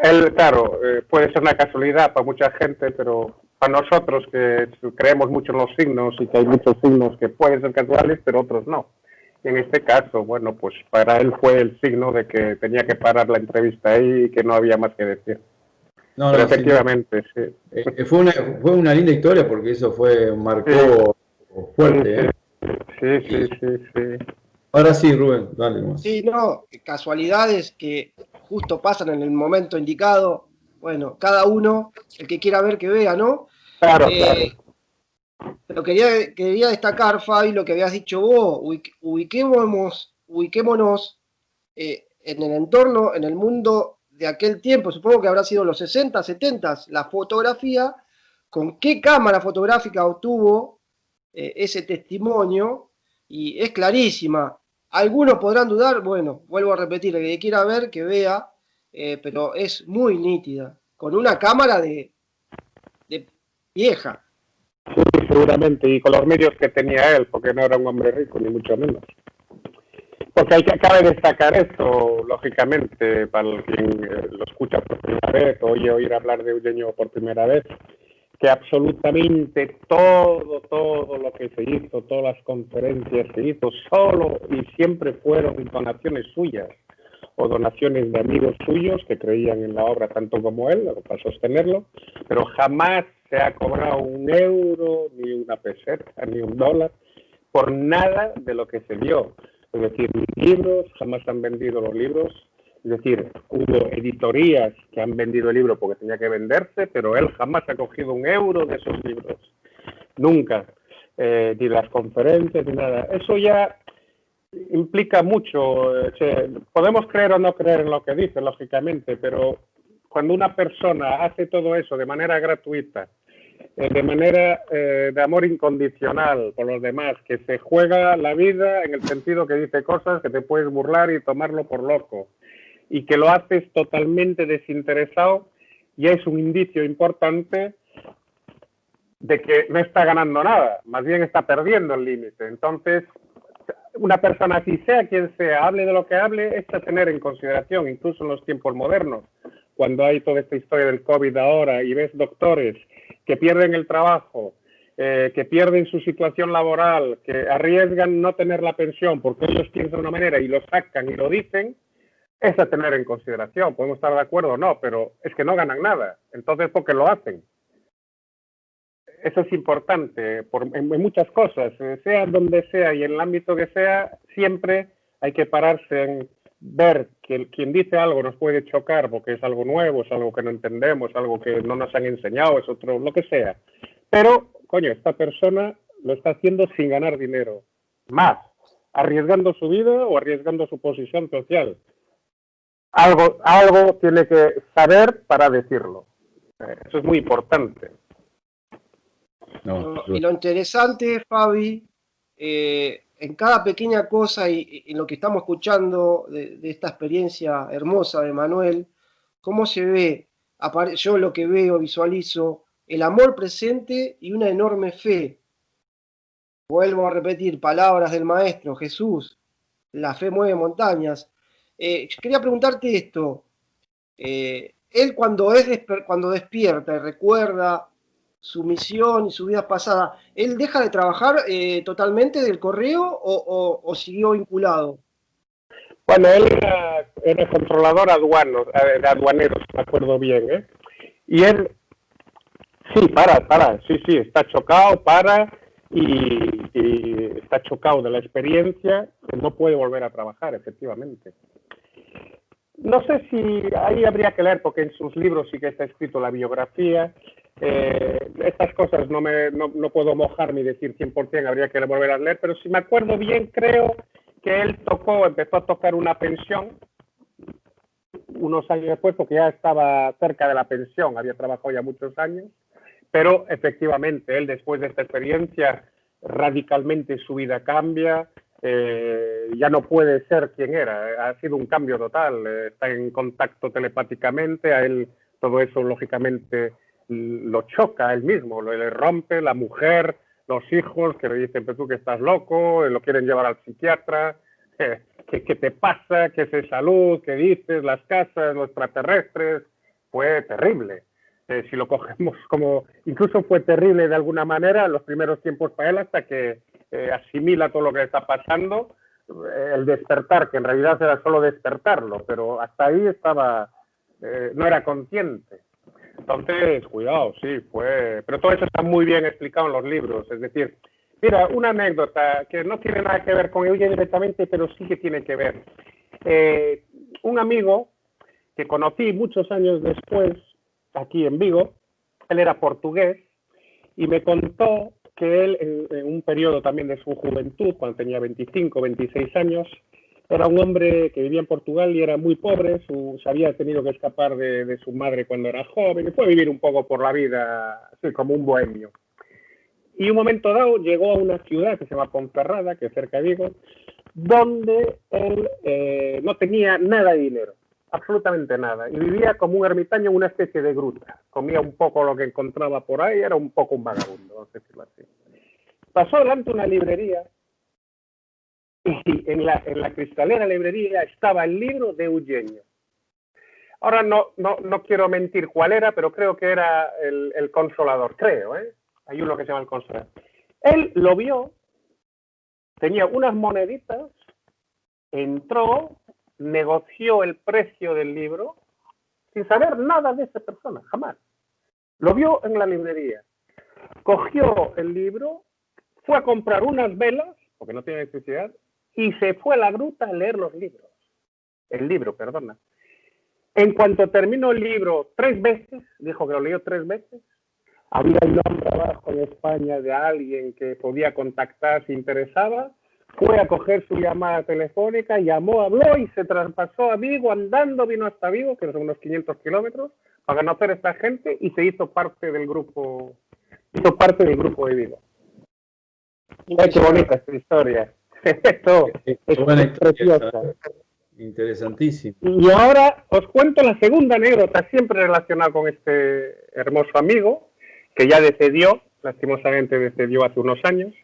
Él, claro, puede ser una casualidad para mucha gente, pero a nosotros que creemos mucho en los signos y que hay muchos signos que pueden ser casuales, pero otros no. Y en este caso, bueno, pues para él fue el signo de que tenía que parar la entrevista ahí y que no había más que decir. No, Pero no, efectivamente, sí. fue una linda historia porque eso marcó fuerte, ¿eh? Sí, sí, sí, sí. Ahora sí, Rubén, dale nomás. Sí, no, casualidades que justo pasan en el momento indicado. Bueno, cada uno, el que quiera ver, que vea, ¿no? Claro, claro. Pero quería destacar, Fabi, lo que habías dicho vos. Ubiquémonos en el entorno, en el mundo de aquel tiempo, supongo que habrá sido los 60, 70, la fotografía, con qué cámara fotográfica obtuvo ese testimonio, y es clarísima. Algunos podrán dudar, bueno, vuelvo a repetir, el que quiera ver, que vea, pero es muy nítida, con una cámara de vieja. Sí, seguramente, y con los medios que tenía él, porque no era un hombre rico, ni mucho menos. Porque cabe destacar esto, lógicamente, para quien lo escucha por primera vez, o oír hablar de Eugenio por primera vez, que absolutamente todo lo que se hizo, todas las conferencias se hizo solo y siempre fueron donaciones suyas o donaciones de amigos suyos que creían en la obra tanto como él, para sostenerlo, pero jamás se ha cobrado un euro, ni una peseta, ni un dólar, por nada de lo que se dio. Es decir, libros, jamás han vendido los libros. Es decir, hubo editorías que han vendido el libro porque tenía que venderse, pero él jamás ha cogido un euro de esos libros. Nunca. Ni las conferencias, ni nada. Eso ya implica mucho. Podemos creer o no creer en lo que dice, lógicamente, pero cuando una persona hace todo eso de manera gratuita, de manera de amor incondicional por los demás, que se juega la vida en el sentido que dice cosas que te puedes burlar y tomarlo por loco, y que lo haces totalmente desinteresado, ya es un indicio importante de que no está ganando nada, más bien está perdiendo el límite. Entonces, una persona así, sea quien sea, hable de lo que hable, es a tener en consideración, incluso en los tiempos modernos, cuando hay toda esta historia del COVID ahora y ves doctores que pierden el trabajo, que pierden su situación laboral, que arriesgan no tener la pensión porque ellos piensan de una manera y lo sacan y lo dicen, es a tener en consideración. Podemos estar de acuerdo o no, pero es que no ganan nada. Entonces, ¿por qué lo hacen? Eso es importante en muchas cosas, sea donde sea y en el ámbito que sea, siempre hay que pararse en ver que quien dice algo nos puede chocar porque es algo nuevo, es algo que no entendemos, algo que no nos han enseñado, es otro, lo que sea. Pero, coño, esta persona lo está haciendo sin ganar dinero. Más, arriesgando su vida o arriesgando su posición social. Algo tiene que saber para decirlo. Eso es muy importante. Y lo interesante, Fabi, en cada pequeña cosa y en lo que estamos escuchando de esta experiencia hermosa de Manuel, cómo se ve, yo lo que veo, visualizo, el amor presente y una enorme fe. Vuelvo a repetir palabras del Maestro Jesús, la fe mueve montañas. Quería preguntarte esto, él cuando despierta y recuerda su misión y su vida pasada, ¿él deja de trabajar totalmente del correo o siguió vinculado? Bueno, él era controlador de aduaneros, me acuerdo bien, ¿eh? Y él, sí, sí, está chocado, y está chocado de la experiencia, no puede volver a trabajar, efectivamente. No sé si ahí habría que leer, porque en sus libros sí que está escrito la biografía. Estas cosas no puedo mojarme y decir 100%, habría que volver a leer, pero si me acuerdo bien, creo que él empezó a tocar una pensión unos años después, porque ya estaba cerca de la pensión, había trabajado ya muchos años, pero efectivamente él después de esta experiencia radicalmente su vida cambia, ya no puede ser quien era, ha sido un cambio total, está en contacto telepáticamente, a él todo eso lógicamente lo choca a él mismo, le rompe la mujer, los hijos que le dicen, pero tú que estás loco, lo quieren llevar al psiquiatra, ¿qué te pasa? ¿Qué es salud? ¿Qué dices? Las casas, los extraterrestres, fue terrible. si lo cogemos como... Incluso fue terrible de alguna manera en los primeros tiempos para él hasta que asimila todo lo que está pasando, el despertar, que en realidad era solo despertarlo, pero hasta ahí estaba, no era consciente. Entonces, cuidado, sí, fue... Pero todo eso está muy bien explicado en los libros, es decir, mira, una anécdota que no tiene nada que ver con ella directamente, pero sí que tiene que ver. Un amigo que conocí muchos años después, aquí en Vigo, él era portugués, y me contó que él, en un periodo también de su juventud, cuando tenía 25, 26 años, era un hombre que vivía en Portugal y era muy pobre, se había tenido que escapar de su madre cuando era joven, y fue a vivir un poco por la vida, así como un bohemio. Y un momento dado llegó a una ciudad que se llama Ponferrada, que es cerca de Vigo, donde él no tenía nada de dinero, absolutamente nada, y vivía como un ermitaño en una especie de gruta. Comía un poco lo que encontraba por ahí, era un poco un vagabundo, vamos a decirlo así. Pasó delante una librería y en la cristalera librería estaba el libro de Eugenio. Ahora no quiero mentir cuál era, pero creo que era el Consolador, creo, ¿eh? Hay uno que se llama el Consolador. Él lo vio, tenía unas moneditas, entró, negoció el precio del libro sin saber nada de esa persona, jamás. Lo vio en la librería, cogió el libro, fue a comprar unas velas, porque no tiene electricidad, y se fue a la gruta a leer los libros. El libro, perdona. En cuanto terminó el libro 3 veces, dijo que lo leyó 3 veces, había el nombre abajo en España de alguien que podía contactar si interesaba, fue a coger su llamada telefónica, llamó, habló y se traspasó a Vigo andando, vino hasta Vigo, que son unos 500 kilómetros, para conocer a esta gente y se hizo parte del grupo, de Vigo. Qué bonita esta historia. Esto es preciosa. Interesantísimo. Y ahora os cuento la segunda anécdota, siempre relacionada con este hermoso amigo, que ya decedió, lastimosamente decedió hace unos años.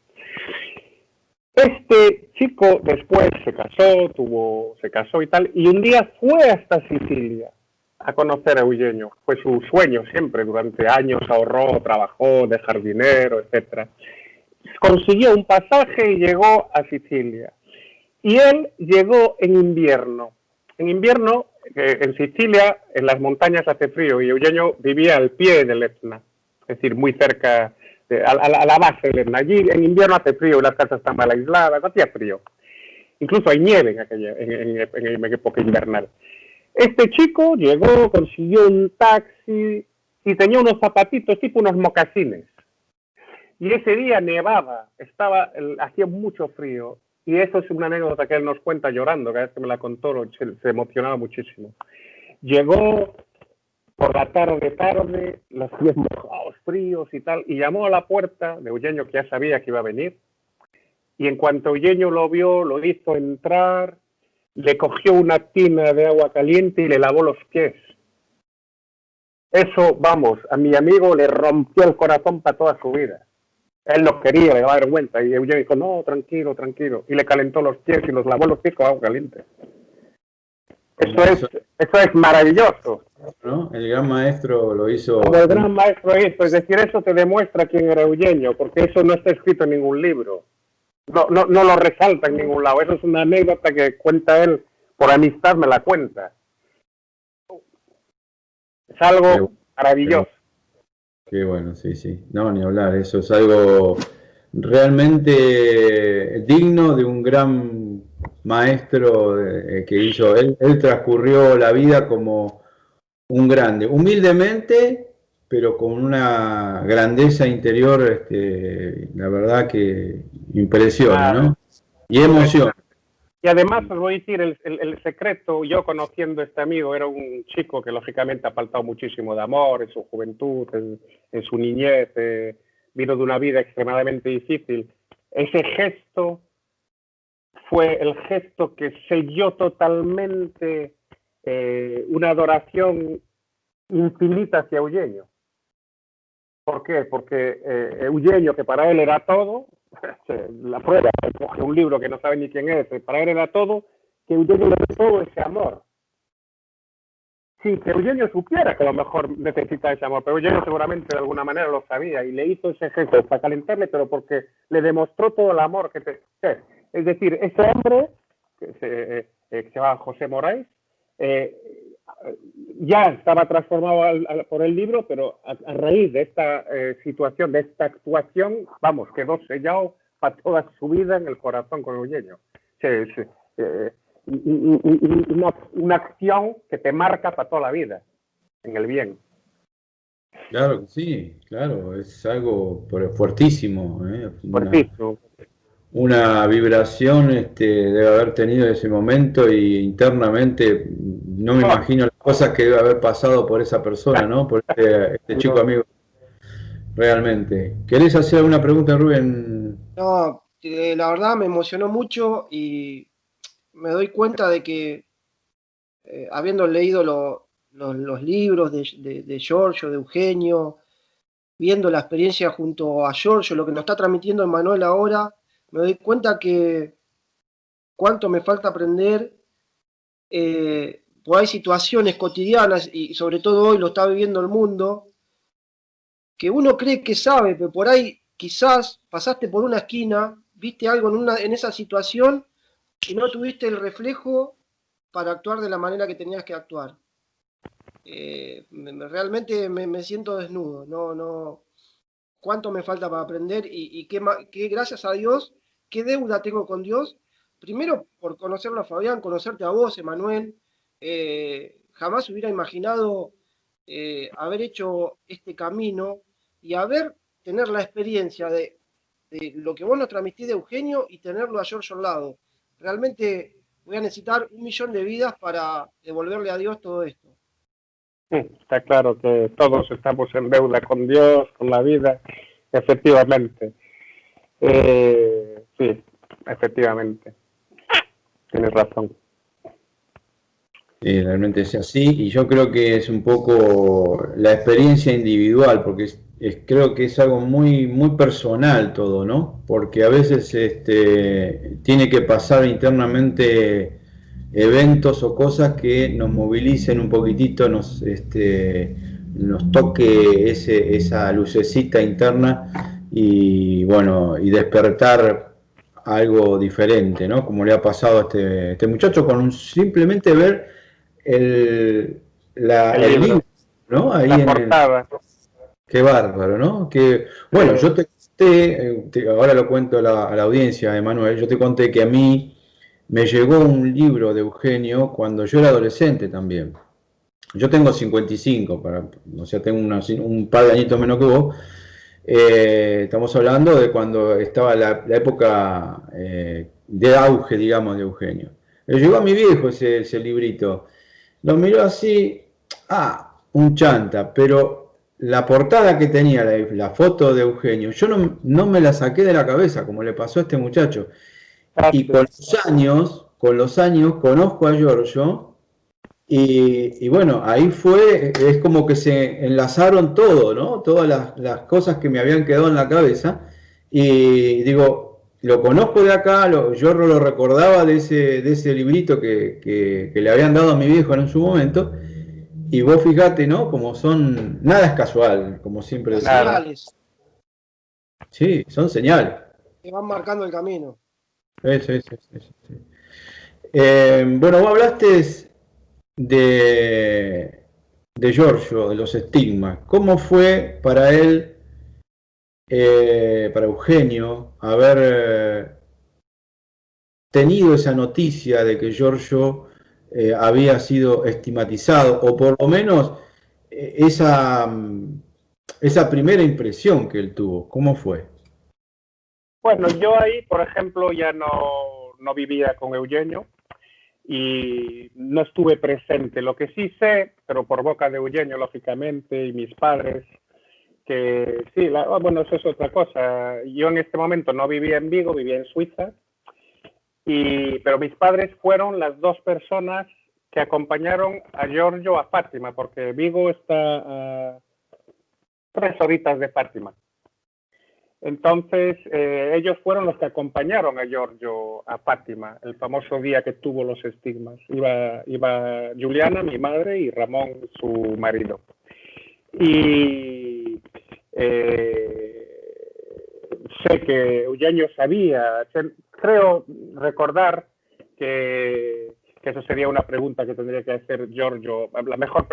Este chico después se casó y tal, y un día fue hasta Sicilia a conocer a Eugenio. Fue su sueño siempre, durante años ahorró, trabajó de jardinero, etc. Consiguió un pasaje y llegó a Sicilia. Y él llegó en invierno. En invierno, en Sicilia, en las montañas hace frío, y Eugenio vivía al pie del Etna, es decir, muy cerca, a la base del Etna. Allí en invierno hace frío, las casas están mal aisladas, hacía frío. Incluso hay nieve en época invernal. Este chico llegó, consiguió un taxi y tenía unos zapatitos, tipo unos mocasines. Y ese día nevaba, hacía mucho frío. Y eso es una anécdota que él nos cuenta llorando, cada vez que me la contó se emocionaba muchísimo. Llegó por la tarde, los pies mojados, fríos y tal, y llamó a la puerta de Eugenio, que ya sabía que iba a venir. Y en cuanto Eugenio lo vio, lo hizo entrar, le cogió una tina de agua caliente y le lavó los pies. Eso, vamos, a mi amigo le rompió el corazón para toda su vida. Él lo quería, le daba vergüenza, y Eugenio dijo, no, tranquilo, tranquilo, y le calentó los pies y los lavó los pies con agua caliente. Eso es maravilloso. ¿No? El gran maestro lo hizo. Como el gran maestro hizo, es decir, eso te demuestra quién era Eugenio, porque eso no está escrito en ningún libro. No lo resalta en ningún lado. Eso es una anécdota que cuenta él, por amistad me la cuenta. Es algo maravilloso. Qué bueno, sí, sí. No, ni hablar. Eso es algo realmente digno de un gran maestro que hizo. Él transcurrió la vida como un grande, humildemente, pero con una grandeza interior, la verdad que impresiona, ¿no? Y emoción. Y además os voy a decir el secreto. Yo conociendo a este amigo, era un chico que lógicamente ha faltado muchísimo de amor en su juventud, en su niñez, vino de una vida extremadamente difícil. Ese gesto fue el gesto que selló totalmente una adoración infinita hacia Eugenio. ¿Por qué? Porque Eugenio, que para él era todo, la prueba, coge un libro que no sabe ni quién es, para él era todo, que Eugenio le dio todo ese amor. Sí, que Eugenio supiera que a lo mejor necesita ese amor, pero Eugenio seguramente de alguna manera lo sabía y le hizo ese gesto para calentarle, pero porque le demostró todo el amor que te... Es decir, ese hombre, que se llama José Moraes, ya estaba transformado por el libro, pero a raíz de esta situación, de esta actuación, vamos, quedó sellado para toda su vida en el corazón con Eugenio. Una acción que te marca para toda la vida, en el bien. Claro que sí, claro, es algo fuertísimo, ¿eh? Fuertísimo. Una vibración debe haber tenido ese momento y internamente no me imagino las cosas que debe haber pasado por esa persona, ¿no? Por este chico amigo. Realmente. ¿Querés hacer alguna pregunta, Rubén? No, la verdad me emocionó mucho y me doy cuenta de que habiendo leído los libros de Giorgio, de Eugenio, viendo la experiencia junto a Giorgio, lo que nos está transmitiendo Emmanuel ahora, me doy cuenta que cuánto me falta aprender. Pues hay situaciones cotidianas, y sobre todo hoy lo está viviendo el mundo, que uno cree que sabe, pero por ahí quizás pasaste por una esquina, viste algo en esa situación y no tuviste el reflejo para actuar de la manera que tenías que actuar. Realmente me siento desnudo, no, cuánto me falta para aprender y qué gracias a Dios, qué deuda tengo con Dios. Primero por conocerlo a Fabián, conocerte a vos, Emanuel. Jamás hubiera imaginado haber hecho este camino y tener la experiencia de lo que vos nos transmitís de Eugenio y tenerlo a George al lado. Realmente voy a necesitar 1.000.000 de vidas para devolverle a Dios todo esto. Está claro que todos estamos en deuda con Dios, con la vida, efectivamente. Sí, efectivamente. Tienes razón. Sí, realmente es así y yo creo que es un poco la experiencia individual, porque creo que es algo muy, muy personal todo, ¿no? Porque a veces tiene que pasar internamente eventos o cosas que nos movilicen un poquitito, nos toque esa lucecita interna y bueno, y despertar algo diferente, ¿no? Como le ha pasado a este muchacho con simplemente ver el El libro, libro, ¿no? Ahí la portada. Qué bárbaro, ¿no? Bueno, yo te conté, ahora lo cuento a la audiencia, Emanuel, yo te conté que a mí me llegó un libro de Eugenio cuando yo era adolescente también. Yo tengo 55, o sea, tengo un par de añitos menos que vos. Estamos hablando de cuando estaba la época de auge, digamos, de Eugenio. Le llegó a mi viejo ese librito. Lo miró así, un chanta, pero la portada que tenía, la foto de Eugenio, yo no me la saqué de la cabeza, como le pasó a este muchacho. Y con los años conozco a Giorgio y bueno, ahí es como que se enlazaron todo, ¿no? Todas las cosas que me habían quedado en la cabeza. Y digo, lo conozco de acá, yo lo recordaba de ese librito que le habían dado a mi viejo en su momento. Y vos fijate, ¿no? Como nada es casual, como siempre Las decimos. señales Sí, son señales. que van marcando el camino. Eso. Sí. Bueno, vos hablaste de Giorgio, de los estigmas. ¿Cómo fue para él, para Eugenio, haber tenido esa noticia de que Giorgio había sido estigmatizado, o por lo menos esa primera impresión que él tuvo? ¿Cómo fue? Bueno, yo ahí, por ejemplo, ya no vivía con Eugenio y no estuve presente. Lo que sí sé, pero por boca de Eugenio, lógicamente, y mis padres, que sí, bueno, eso es otra cosa. Yo en este momento no vivía en Vigo, vivía en Suiza, pero mis padres fueron las dos personas que acompañaron a Giorgio a Fátima, porque Vigo está a 3 horitas de Fátima. Entonces, ellos fueron los que acompañaron a Giorgio a Fátima, el famoso día que tuvo los estigmas. Iba Juliana, mi madre, y Ramón, su marido. Y sé que Eugenio sabía, creo recordar que eso sería una pregunta que tendría que hacer Giorgio.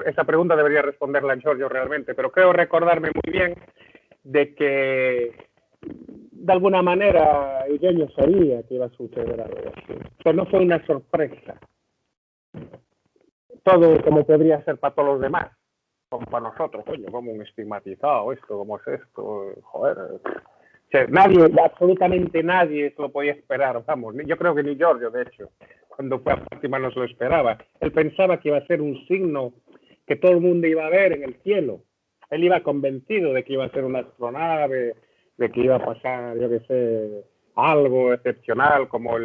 Esa pregunta debería responderla Giorgio realmente, pero creo recordarme muy bien de que de alguna manera Eugenio sabía que iba a suceder algo así. Pero no fue una sorpresa. Todo como podría ser para todos los demás, como para nosotros. Coño, como un estigmatizado esto, ¿cómo es esto? Joder. O sea, nadie, absolutamente nadie se lo podía esperar, vamos. Yo creo que ni Giorgio, de hecho, cuando fue a Fátima no se lo esperaba. Él pensaba que iba a ser un signo que todo el mundo iba a ver en el cielo. Él iba convencido de que iba a ser una astronave, de que iba a pasar, yo qué sé, algo excepcional, como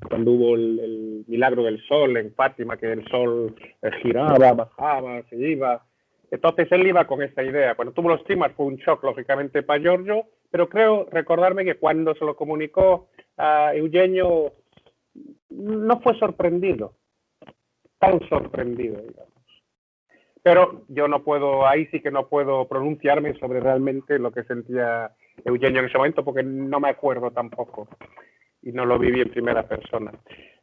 cuando hubo el milagro del sol en Fátima, que el sol giraba, bajaba, se iba. Entonces él iba con esa idea. Cuando tuvo los estigmas fue un shock, lógicamente, para Giorgio, pero creo recordarme que cuando se lo comunicó a Eugenio no fue sorprendido, tan sorprendido, digamos. Pero yo no puedo, ahí sí que no puedo pronunciarme sobre realmente lo que sentía Eugenio en ese momento, porque no me acuerdo tampoco y no lo viví en primera persona.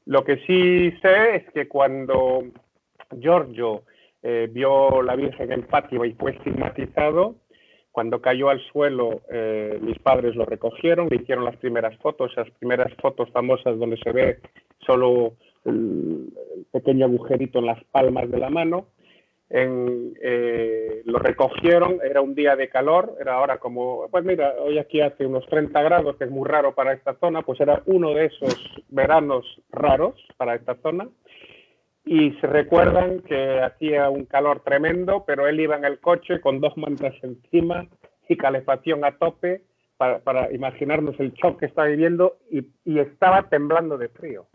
Lo que sí sé es que cuando Giorgio vio la Virgen en Fátima y fue estigmatizado, cuando cayó al suelo, mis padres lo recogieron, le hicieron las primeras fotos, esas primeras fotos famosas donde se ve solo el pequeño agujerito en las palmas de la mano. Lo recogieron, era un día de calor, era ahora como, pues mira, hoy aquí hace unos 30 grados, que es muy raro para esta zona, pues era uno de esos veranos raros para esta zona. Y se recuerdan que hacía un calor tremendo, pero él iba en el coche con 2 mantas encima y calefacción a tope para imaginarnos el shock que estaba viviendo y estaba temblando de frío.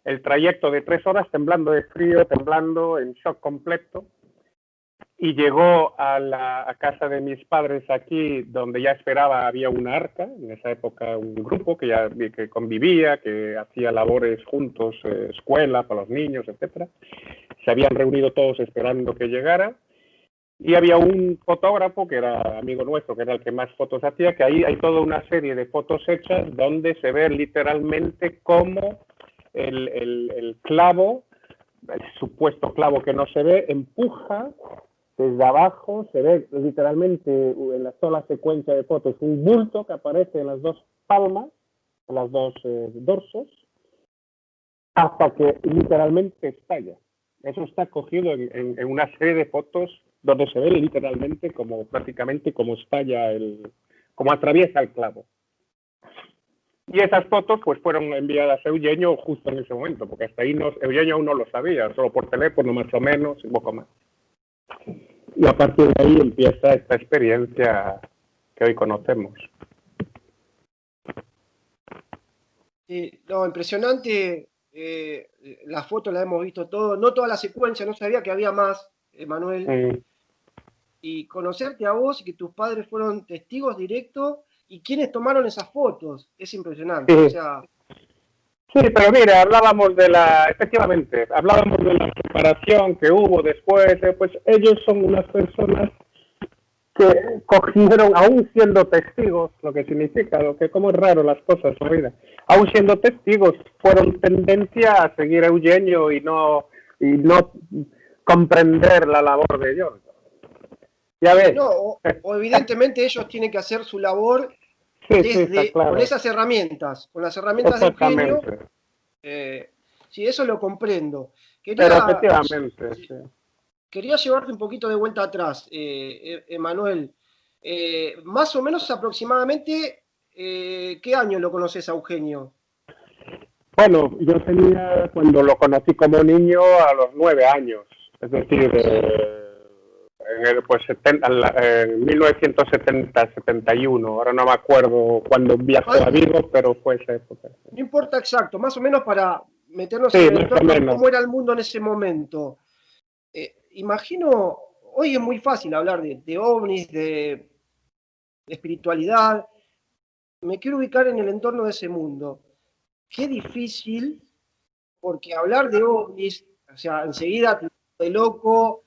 El trayecto de 3 horas temblando de frío, temblando, en shock completo. Y llegó a casa de mis padres aquí, donde ya esperaba, había una arca, en esa época un grupo que convivía, que hacía labores juntos, escuela para los niños, etc. Se habían reunido todos esperando que llegara. Y había un fotógrafo que era amigo nuestro, que era el que más fotos hacía, que ahí hay toda una serie de fotos hechas donde se ve literalmente cómo el clavo, el supuesto clavo que no se ve, empuja desde abajo, se ve literalmente en la sola secuencia de fotos un bulto que aparece en las 2 palmas, en las 2 dorsos, hasta que literalmente estalla. Eso está cogido en una serie de fotos donde se ve literalmente como prácticamente como estalla, como atraviesa el clavo. Y esas fotos pues fueron enviadas a Eugenio justo en ese momento, porque hasta ahí Eugenio aún no lo sabía, solo por teléfono más o menos, y poco más. Y a partir de ahí empieza esta experiencia que hoy conocemos. No, impresionante. La foto la hemos visto todo, no toda la secuencia, no sabía que había más, Manuel. Y conocerte a vos y que tus padres fueron testigos directos y quienes tomaron esas fotos, es impresionante. Sí. O sea, sí, pero mira, efectivamente, hablábamos de la separación que hubo después, pues ellos son unas personas que cogieron, aún siendo testigos, lo que significa, como es raro las cosas en la vida, aún siendo testigos, fueron tendencia a seguir a Eugenio y no comprender la labor de Giorgio. Ya ves. No, o evidentemente ellos tienen que hacer su labor claro, con esas herramientas, con las herramientas de Eugenio. Sí, eso lo comprendo. Pero efectivamente, sí. Quería llevarte un poquito de vuelta atrás, Emanuel. Más o menos aproximadamente, ¿qué año lo conoces a Eugenio? Bueno, yo tenía, cuando lo conocí como niño, a los 9 años. Es decir, en 1970-71. Ahora no me acuerdo cuándo viajó a Vigo, pero fue esa época. No importa exacto, más o menos para meternos en el entorno, cómo era el mundo en ese momento. Imagino, hoy es muy fácil hablar de ovnis, de de espiritualidad. Me quiero ubicar en el entorno de ese mundo. Qué difícil, porque hablar de ovnis, o sea, enseguida de loco,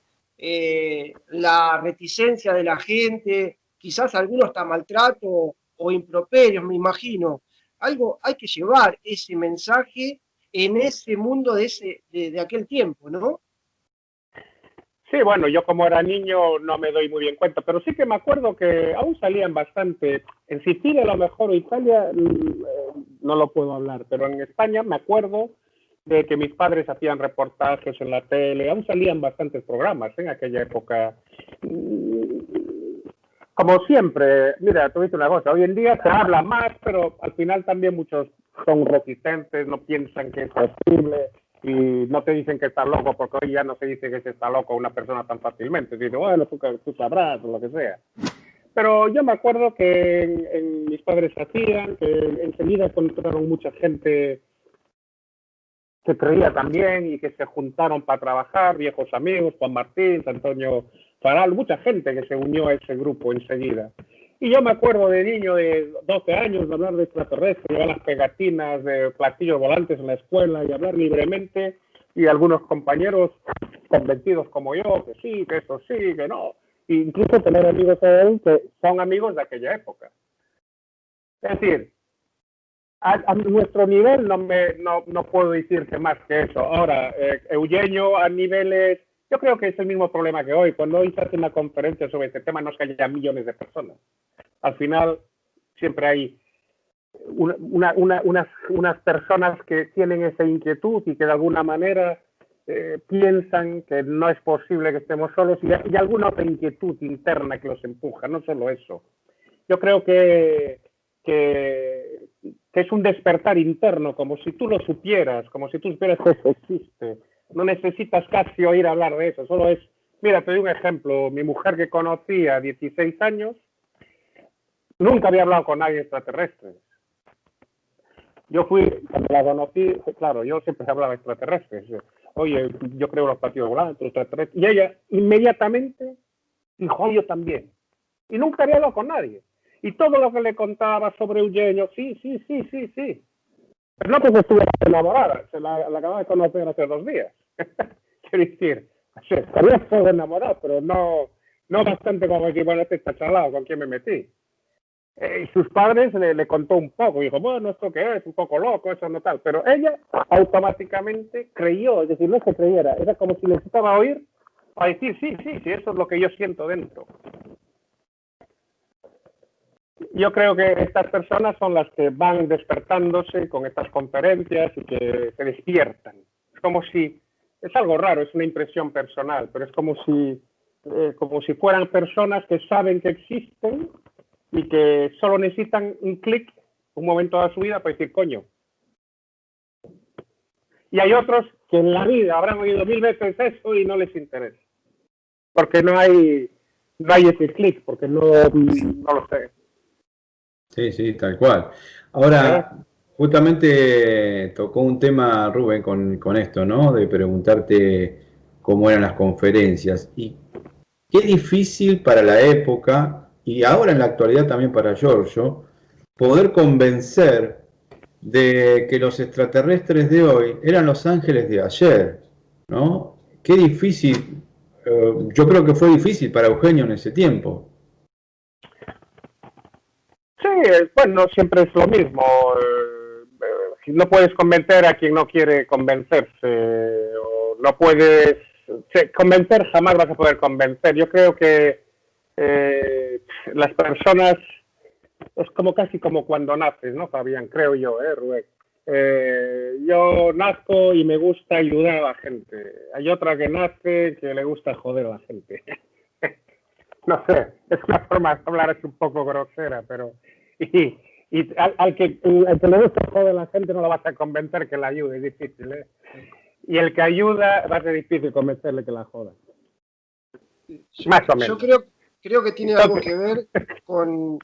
la reticencia de la gente, quizás algunos hasta maltrato o improperios, me imagino. Algo hay que llevar ese mensaje en ese mundo de aquel tiempo, ¿no? Sí, bueno, yo como era niño no me doy muy bien cuenta, pero sí que me acuerdo que aún salían bastante. En Sicilia a lo mejor, o Italia, no lo puedo hablar, pero en España me acuerdo de que mis padres hacían reportajes en la tele, aún salían bastantes programas en aquella época. Como siempre, mira, te voy a decir una cosa, hoy en día se habla más, pero al final también muchos son reticentes, no piensan que es posible y no te dicen que estás loco, porque hoy ya no se dice que se está loco una persona tan fácilmente. Dice, bueno, tú sabrás o lo que sea. Pero yo me acuerdo que mis padres hacían, que enseguida encontraron mucha gente que creía también y que se juntaron para trabajar, viejos amigos, Juan Martín, Antonio Faral, mucha gente que se unió a ese grupo enseguida. Y yo me acuerdo de niño de 12 años de hablar de extraterrestres, llevar las pegatinas de platillos volantes en la escuela y hablar libremente, y algunos compañeros convencidos como yo, que sí, que eso sí, que no. E incluso tener amigos hoy que son amigos de aquella época. Es decir, a nuestro nivel no puedo decir que más que eso. Ahora, Eugenio a niveles, yo creo que es el mismo problema que hoy. Cuando hoy se hace una conferencia sobre este tema, no es que haya millones de personas. Al final, siempre hay unas personas que tienen esa inquietud y que de alguna manera piensan que no es posible que estemos solos y alguna otra inquietud interna que los empuja, no solo eso. Yo creo que es un despertar interno, como si tú lo supieras, como si tú supieras que eso existe. No necesitas casi oír hablar de eso, solo es, mira, te doy un ejemplo, mi mujer que conocí a 16 años, nunca había hablado con nadie extraterrestre. Yo cuando la conocí, claro, yo siempre hablaba de extraterrestres. Oye, yo creo en los platillos volantes, extraterrestres. Y ella inmediatamente dijo, yo también. Y nunca había hablado con nadie. Y todo lo que le contaba sobre Eugenio, sí. Pero no porque estuviera enamorada, se la acababa de conocer hace 2 días. Quiero decir, estaría todo enamorado, pero no bastante como decir, bueno, este está chalado, ¿con quién me metí? Y sus padres le contó un poco, dijo, bueno, ¿esto qué es? Un poco loco, eso no tal. Pero ella automáticamente creyó, es decir, no es que creyera, era como si necesitaba oír para decir, sí, eso es lo que yo siento dentro. Yo creo que estas personas son las que van despertándose con estas conferencias y que se despiertan. Es como si, es algo raro, es una impresión personal, pero es como si fueran personas que saben que existen y que solo necesitan un clic, un momento de su vida para decir, coño. Y hay otros que en la vida habrán oído 1000 veces eso y no les interesa. Porque no hay ese clic, porque no lo sé. Sí, tal cual. Ahora, justamente tocó un tema, Rubén, con esto, ¿no? De preguntarte cómo eran las conferencias. Y qué difícil para la época, y ahora en la actualidad también para Giorgio, poder convencer de que los extraterrestres de hoy eran los ángeles de ayer, ¿no? Qué difícil, yo creo que fue difícil para Eugenio en ese tiempo. Sí, bueno, siempre es lo mismo. No puedes convencer a quien no quiere convencerse, o no puedes convencer, jamás vas a poder convencer. Yo creo que las personas es como casi como cuando naces, ¿no, Fabián? Creo yo, Rubén. Yo nazco y me gusta ayudar a la gente. Hay otra que nace que le gusta joder a la gente. No sé, es una forma de hablar es un poco grosera, pero al que le gusta joder a la gente no lo vas a convencer que la ayude, es difícil, ¿eh? Y el que ayuda va a ser difícil convencerle que la joda. Más o menos. Yo creo que tiene algo que ver con,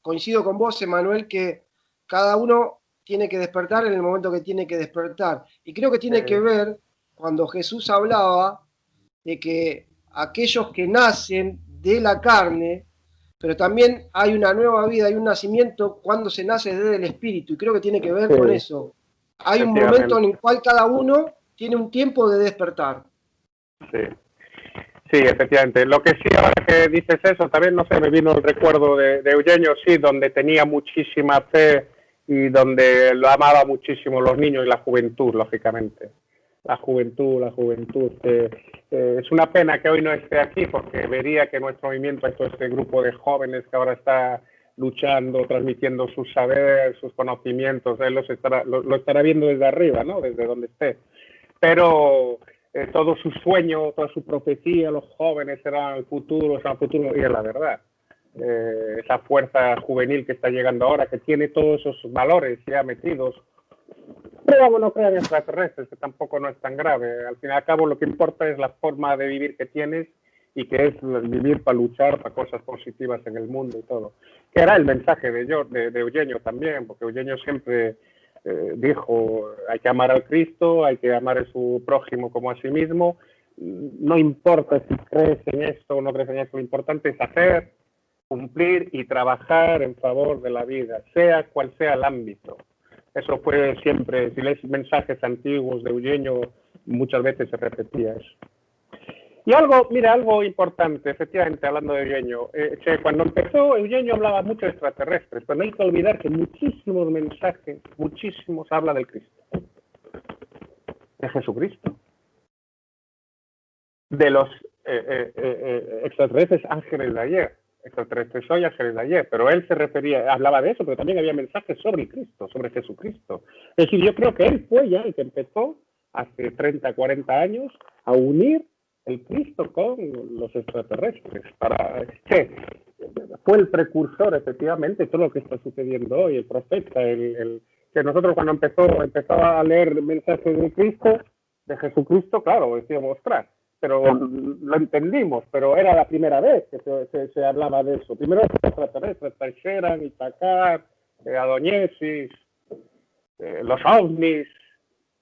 coincido con vos, Emanuel, que cada uno tiene que despertar en el momento que tiene que despertar. Y creo que tiene que ver cuando Jesús hablaba de que aquellos que nacen de la carne pero también hay una nueva vida, hay un nacimiento cuando se nace desde el espíritu, y creo que tiene que ver con Sí, eso. Hay un momento efectivamente. en el cual cada uno tiene un tiempo de despertar. Sí. Sí, efectivamente. Lo que sí, ahora que dices eso, también, no sé, me vino el recuerdo de Eugenio, sí, donde tenía muchísima fe y donde lo amaba muchísimo los niños y la juventud, lógicamente. La juventud, la juventud. Es una pena que hoy no esté aquí porque vería que nuestro movimiento, este grupo de jóvenes que ahora está luchando, transmitiendo sus saberes, sus conocimientos, él lo estará viendo desde arriba, ¿no? Desde donde esté. Pero todo su sueño, toda su profecía, los jóvenes serán el futuro, y es la verdad. Esa fuerza juvenil que está llegando ahora, que tiene todos esos valores ya metidos. Crean o no crean extraterrestres, que tampoco no es tan grave. Al fin y al cabo, lo que importa es la forma de vivir que tienes y que es vivir para luchar, para cosas positivas en el mundo y todo. Que era el mensaje de Eugenio también, porque Eugenio siempre dijo, hay que amar al Cristo, hay que amar a su prójimo como a sí mismo, no importa si crees en esto o no crees en esto, lo importante es hacer, cumplir y trabajar en favor de la vida, sea cual sea el ámbito. Eso fue siempre, si lees mensajes antiguos de Eugenio, muchas veces se repetía eso. Y algo, mira, algo importante, efectivamente, hablando de Eugenio, cuando empezó, Eugenio hablaba mucho de extraterrestres, pero no hay que olvidar que muchísimos mensajes, muchísimos, habla del Cristo, de Jesucristo, de los extraterrestres ángeles de ayer, extraterrestres hoy, ángeles de ayer, pero él se refería, hablaba de eso, pero también había mensajes sobre Cristo, sobre Jesucristo. Es decir, yo creo que él fue ya el que empezó, hace 30, 40 años, a unir el Cristo con los extraterrestres. Fue el precursor, efectivamente, de todo lo que está sucediendo hoy, el profeta, que nosotros cuando empezaba a leer mensajes de Cristo, de Jesucristo, claro, decíamos, ostras, pero lo entendimos, pero era la primera vez que se hablaba de eso. Primero los extraterrestres, Teixeira, Itacar, Adoniesis, los ovnis,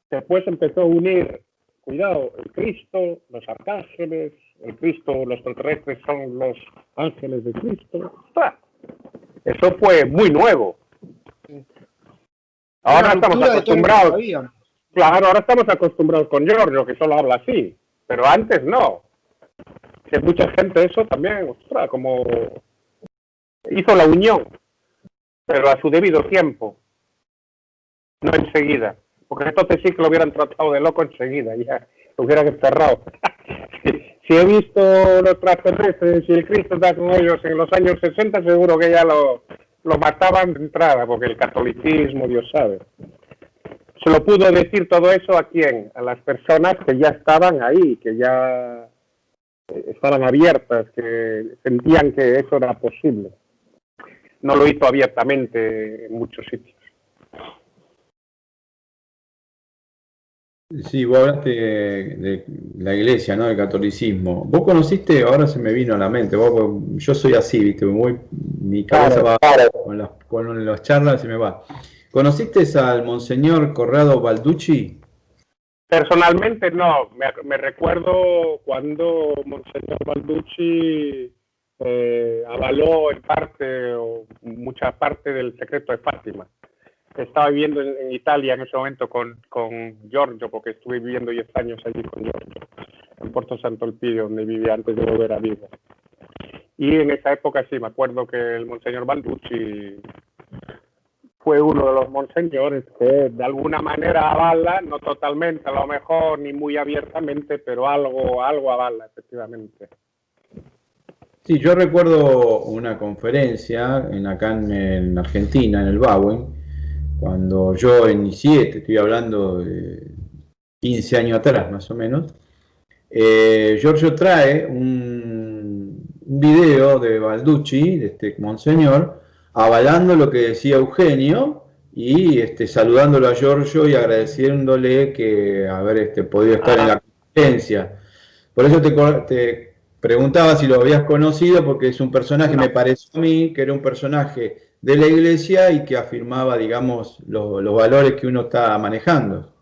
después empezó a unir, cuidado, el Cristo, los arcángeles, el Cristo, los extraterrestres son los ángeles de Cristo. Eso fue muy nuevo. Ahora estamos acostumbrados. Claro, ahora estamos acostumbrados con Giorgio, que solo habla así, pero antes no. Que mucha gente eso también, ostras, como hizo la unión, pero a su debido tiempo, no enseguida. Porque entonces sí que lo hubieran tratado de loco enseguida, ya lo hubieran encerrado. Si he visto los extraterrestres y el Cristo está con ellos en los años 60, seguro que ya lo mataban de entrada, porque el catolicismo, Dios sabe. Se lo pudo decir todo eso ¿a quién? A las personas que ya estaban ahí, que ya estaban abiertas, que sentían que eso era posible. No lo hizo abiertamente en muchos sitios. Sí, vos hablaste de la iglesia, ¿no? Del catolicismo. Vos conociste, ahora se me vino a la mente, yo soy así, ¿viste? Mi cabeza va con las charlas y se me va. ¿Conociste al Monseñor Corrado Balducci? Personalmente no, me recuerdo cuando Monseñor Balducci avaló en parte o mucha parte del secreto de Fátima. Estaba viviendo en Italia en ese momento con Giorgio, porque estuve viviendo 10 años allí con Giorgio, en Porto Santo Elpidio, donde vivía antes de volver a Vigo. Y en esa época sí, me acuerdo que el Monseñor Balducci fue uno de los monseñores que de alguna manera avala, no totalmente, a lo mejor, ni muy abiertamente, pero algo avala, efectivamente. Sí, yo recuerdo una conferencia acá en Argentina, en el Bauen, cuando yo inicié, te estoy hablando de 15 años atrás más o menos. Giorgio trae un video de Balducci, de este monseñor, avalando lo que decía Eugenio y saludándolo a Giorgio y agradeciéndole que haber podido estar en la conferencia. Por eso te preguntaba si lo habías conocido, porque es un personaje, me pareció a mí que era un personaje de la iglesia y que afirmaba, digamos, los valores que uno está manejando.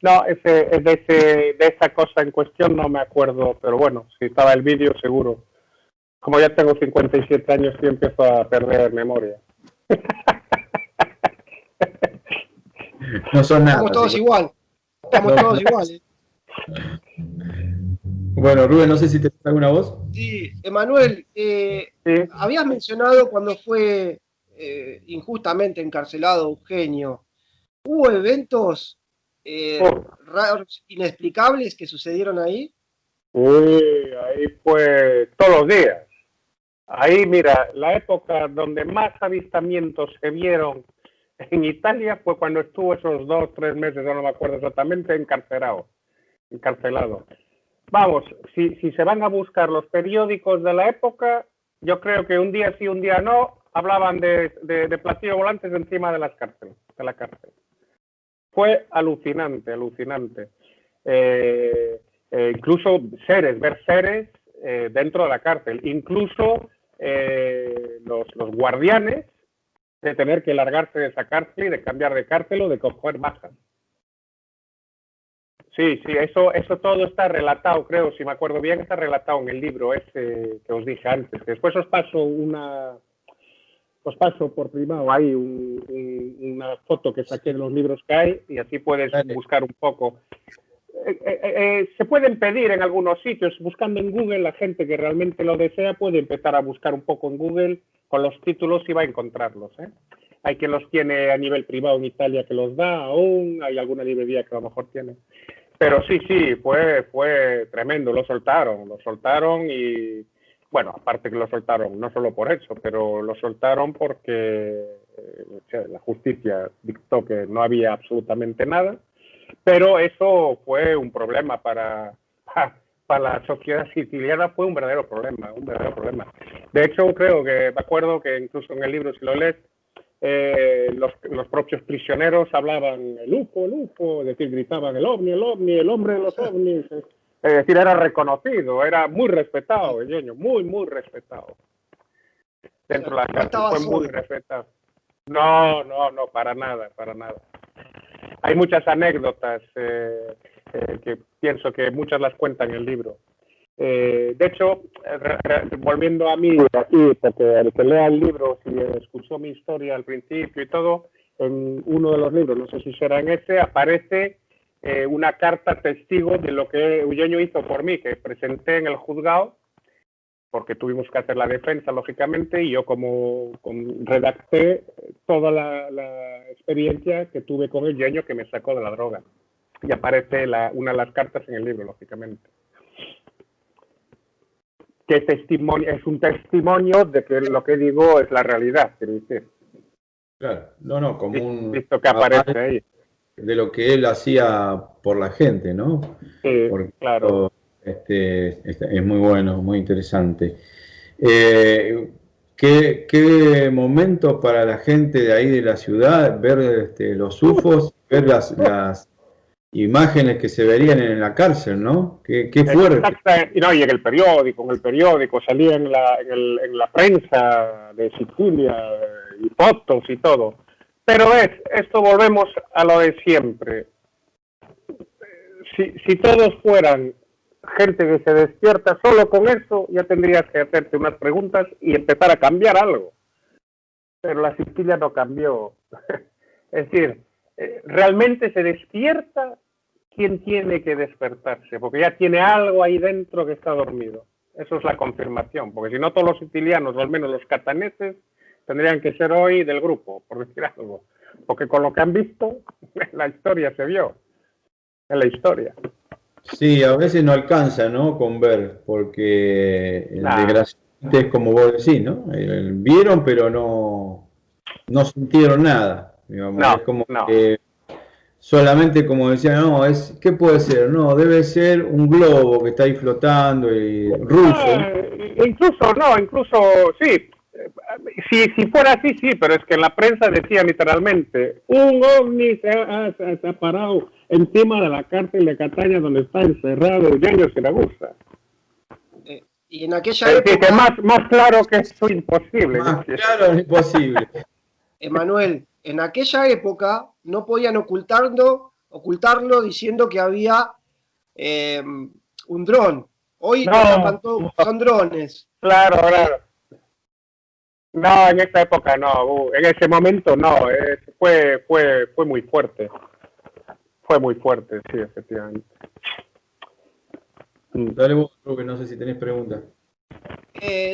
No, de esa cosa en cuestión no me acuerdo, pero bueno, si estaba el vídeo seguro Como ya tengo 57 años, sí empiezo a perder memoria. No son nada. Estamos todos igual. Estamos todos iguales. Bueno, Rubén, no sé si te alguna voz. Sí, Emanuel, Sí. habías mencionado cuando fue injustamente encarcelado Eugenio. ¿Hubo eventos raros, inexplicables que sucedieron ahí? Uy, ahí fue todos los días. Ahí, mira, la época donde más avistamientos se vieron en Italia fue cuando estuvo esos 2, 3 meses, yo no me acuerdo exactamente, encarcelado. Vamos, si se van a buscar los periódicos de la época, yo creo que un día sí, un día no, hablaban de platillos volantes encima de la cárcel. Fue alucinante. Incluso ver seres dentro de la cárcel. Incluso los guardianes de tener que largarse de esa cárcel y de cambiar de cárcel o de coger bajas. Sí, eso todo está relatado, creo, si me acuerdo bien, está relatado en el libro ese que os dije antes. Después os paso por privado ahí una foto que saqué de los libros que hay y así puedes buscar un poco. Se pueden pedir en algunos sitios, buscando en Google, la gente que realmente lo desea puede empezar a buscar un poco en Google con los títulos y va a encontrarlos. Hay quien los tiene a nivel privado en Italia que los da aún, hay alguna librería que a lo mejor tiene. Pero sí, fue tremendo, lo soltaron y, bueno, aparte que lo soltaron, no solo por eso, pero lo soltaron porque la justicia dictó que no había absolutamente nada, pero eso fue un problema para la sociedad siciliana, fue un verdadero problema. De hecho, creo que, me acuerdo que incluso en el libro, si lo lees, los propios prisioneros hablaban el UFO, es decir, gritaban el ovni, el hombre de los ovnis. Es decir, era reconocido, era muy respetado, Eugenio, muy respetado. Dentro de la cárcel fue muy respetado. No, para nada. Hay muchas anécdotas que pienso que muchas las cuentan en el libro. De hecho, volviendo a mí aquí, porque el que lea el libro, si escuchó mi historia al principio y todo, en uno de los libros, no sé si será en ese, aparece una carta testigo de lo que Eugenio hizo por mí, que presenté en el juzgado, porque tuvimos que hacer la defensa, lógicamente, y yo como redacté toda la experiencia que tuve con Eugenio, que me sacó de la droga. Y aparece una de las cartas en el libro, lógicamente. Que es un testimonio de que lo que digo es la realidad, quiero decir. Claro, como un... Visto que aparece ahí. De lo que él hacía por la gente, ¿no? Sí, porque claro. Es muy bueno, muy interesante. ¿Qué momento para la gente de ahí de la ciudad ver los UFOs, ver las imágenes que se verían en la cárcel, ¿no? Qué fuerte. No, y en el periódico, salía en la prensa de Sicilia y fotos y todo. Pero esto volvemos a lo de siempre. Si todos fueran gente que se despierta, solo con eso ya tendrías que hacerte unas preguntas y empezar a cambiar algo. Pero la Sicilia no cambió. Es decir, realmente se despierta quien tiene que despertarse, porque ya tiene algo ahí dentro que está dormido. Eso es la confirmación, porque si no todos los sicilianos, o al menos los cataneses, tendrían que ser hoy del grupo, por decir algo. Porque con lo que han visto, la historia se vio. En la historia. Sí, a veces no alcanza, ¿no? Con ver, porque desgraciadamente es como vos decís, ¿no? Vieron, pero no sintieron nada. Digamos. Es como que solamente como decían, no, ¿qué puede ser? No, debe ser un globo que está ahí flotando y ruso. Incluso sí. Si fuera así, sí, pero es que en la prensa decía literalmente, un ovni se ha parado encima de la cárcel de Catania donde está encerrado Eugenio Siragusa. Y en aquella época... que más claro que esto es imposible. Más claro es imposible. Emanuel, en aquella época no podían ocultarlo diciendo que había un dron. Hoy No, los tapantos son drones. claro. No, en esta época no, en ese momento no, fue muy fuerte. Fue muy fuerte, sí, efectivamente. Dale vos, Rubén, no sé si tenés preguntas.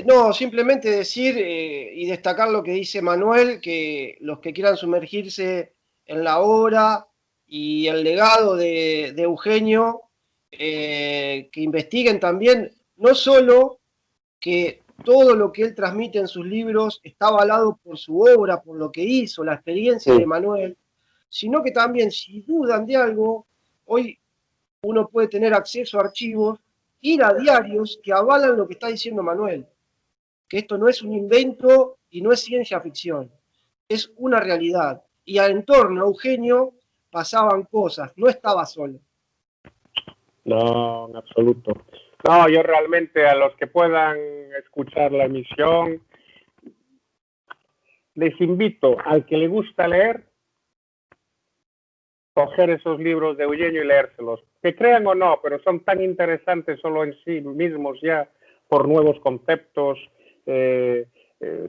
No, simplemente decir y destacar lo que dice Manuel, que los que quieran sumergirse en la obra y el legado de Eugenio, que investiguen también, no solo que todo lo que él transmite en sus libros está avalado por su obra, por lo que hizo, la experiencia de Sí. Manuel, sino que también, si dudan de algo, hoy uno puede tener acceso a archivos, ir a diarios que avalan lo que está diciendo Manuel, que esto no es un invento y no es ciencia ficción, es una realidad. Y en torno a Eugenio pasaban cosas, no estaba solo. No, en absoluto. No, yo realmente a los que puedan escuchar la emisión, les invito al que le gusta leer, coger esos libros de Eugenio y leérselos. Que crean o no, pero son tan interesantes solo en sí mismos ya por nuevos conceptos,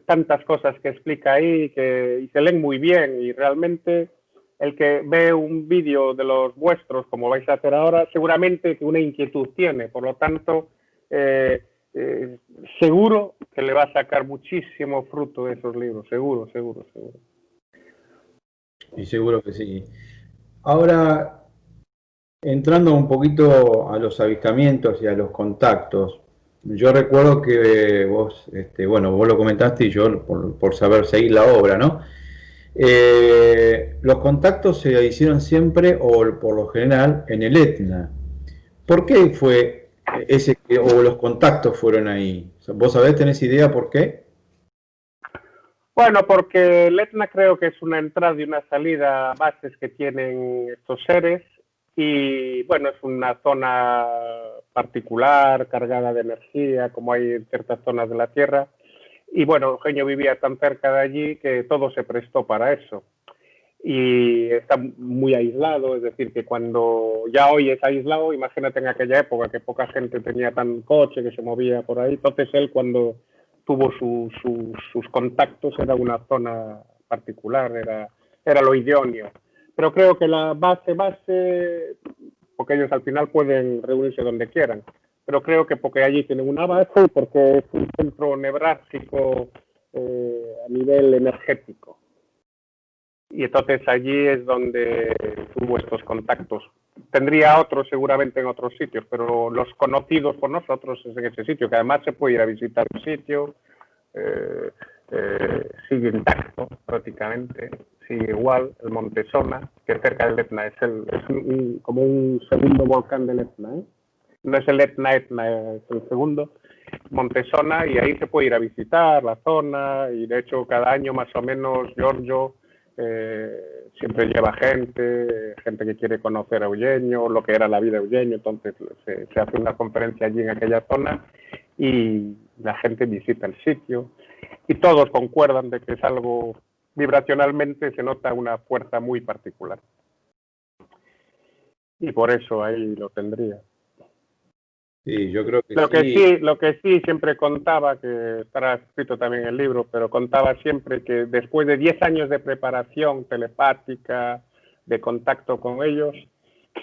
tantas cosas que explica ahí y se leen muy bien y realmente el que ve un vídeo de los vuestros, como vais a hacer ahora, seguramente que una inquietud tiene. Por lo tanto, seguro que le va a sacar muchísimo fruto de esos libros. Seguro. Y seguro que sí. Ahora, entrando un poquito a los avistamientos y a los contactos, yo recuerdo que vos, bueno, vos lo comentaste y yo por saber seguir la obra, ¿no? Los contactos se hicieron siempre, o por lo general, en el Etna. ¿Por qué fue o los contactos fueron ahí? ¿Vos sabés, tenés idea por qué? Bueno, porque el Etna creo que es una entrada y una salida bases que tienen estos seres y bueno, es una zona particular, cargada de energía, como hay en ciertas zonas de la Tierra. Y bueno, Eugenio vivía tan cerca de allí que todo se prestó para eso. Y está muy aislado, es decir, que cuando ya hoy es aislado, imagínate en aquella época que poca gente tenía tan coche que se movía por ahí, entonces él cuando tuvo sus contactos era una zona particular, era lo idóneo. Pero creo que la base, porque ellos al final pueden reunirse donde quieran, pero creo que porque allí tienen una base y porque es un centro nevrálgico a nivel energético. Y entonces allí es donde tuvo estos contactos. Tendría otros seguramente en otros sitios, pero los conocidos por nosotros es en ese sitio, que además se puede ir a visitar el sitio, sigue intacto prácticamente, sigue igual, el Monte Sona, que cerca del Etna, es como un segundo volcán del Etna, ¿eh? No es el Etna, es el segundo, Monte Sona, y ahí se puede ir a visitar la zona, y de hecho cada año más o menos Giorgio siempre lleva gente que quiere conocer a Eugenio, lo que era la vida de Eugenio, entonces se hace una conferencia allí en aquella zona y la gente visita el sitio y todos concuerdan de que es algo, vibracionalmente se nota una fuerza muy particular. Y por eso ahí lo tendría. Sí, yo creo que Lo que sí siempre contaba, que estará escrito también en el libro, pero contaba siempre que después de 10 años de preparación telepática, de contacto con ellos,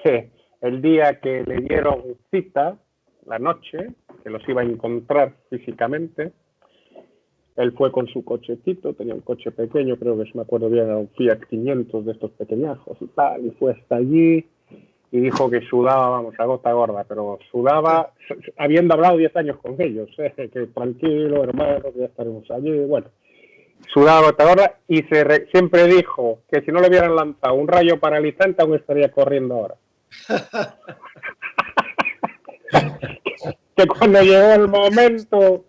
que el día que le dieron cita, la noche, que los iba a encontrar físicamente, él fue con su cochecito, tenía un coche pequeño, creo que si me acuerdo bien, era un Fiat 500 de estos pequeñajos y tal, y fue hasta allí, y dijo que sudaba, vamos, a gota gorda, pero sudaba, habiendo hablado 10 años con ellos, que tranquilo, hermano, que ya estaremos allí, bueno, sudaba a gota gorda, y siempre dijo que si no le hubieran lanzado un rayo paralizante aún estaría corriendo ahora. Que cuando llegó el momento,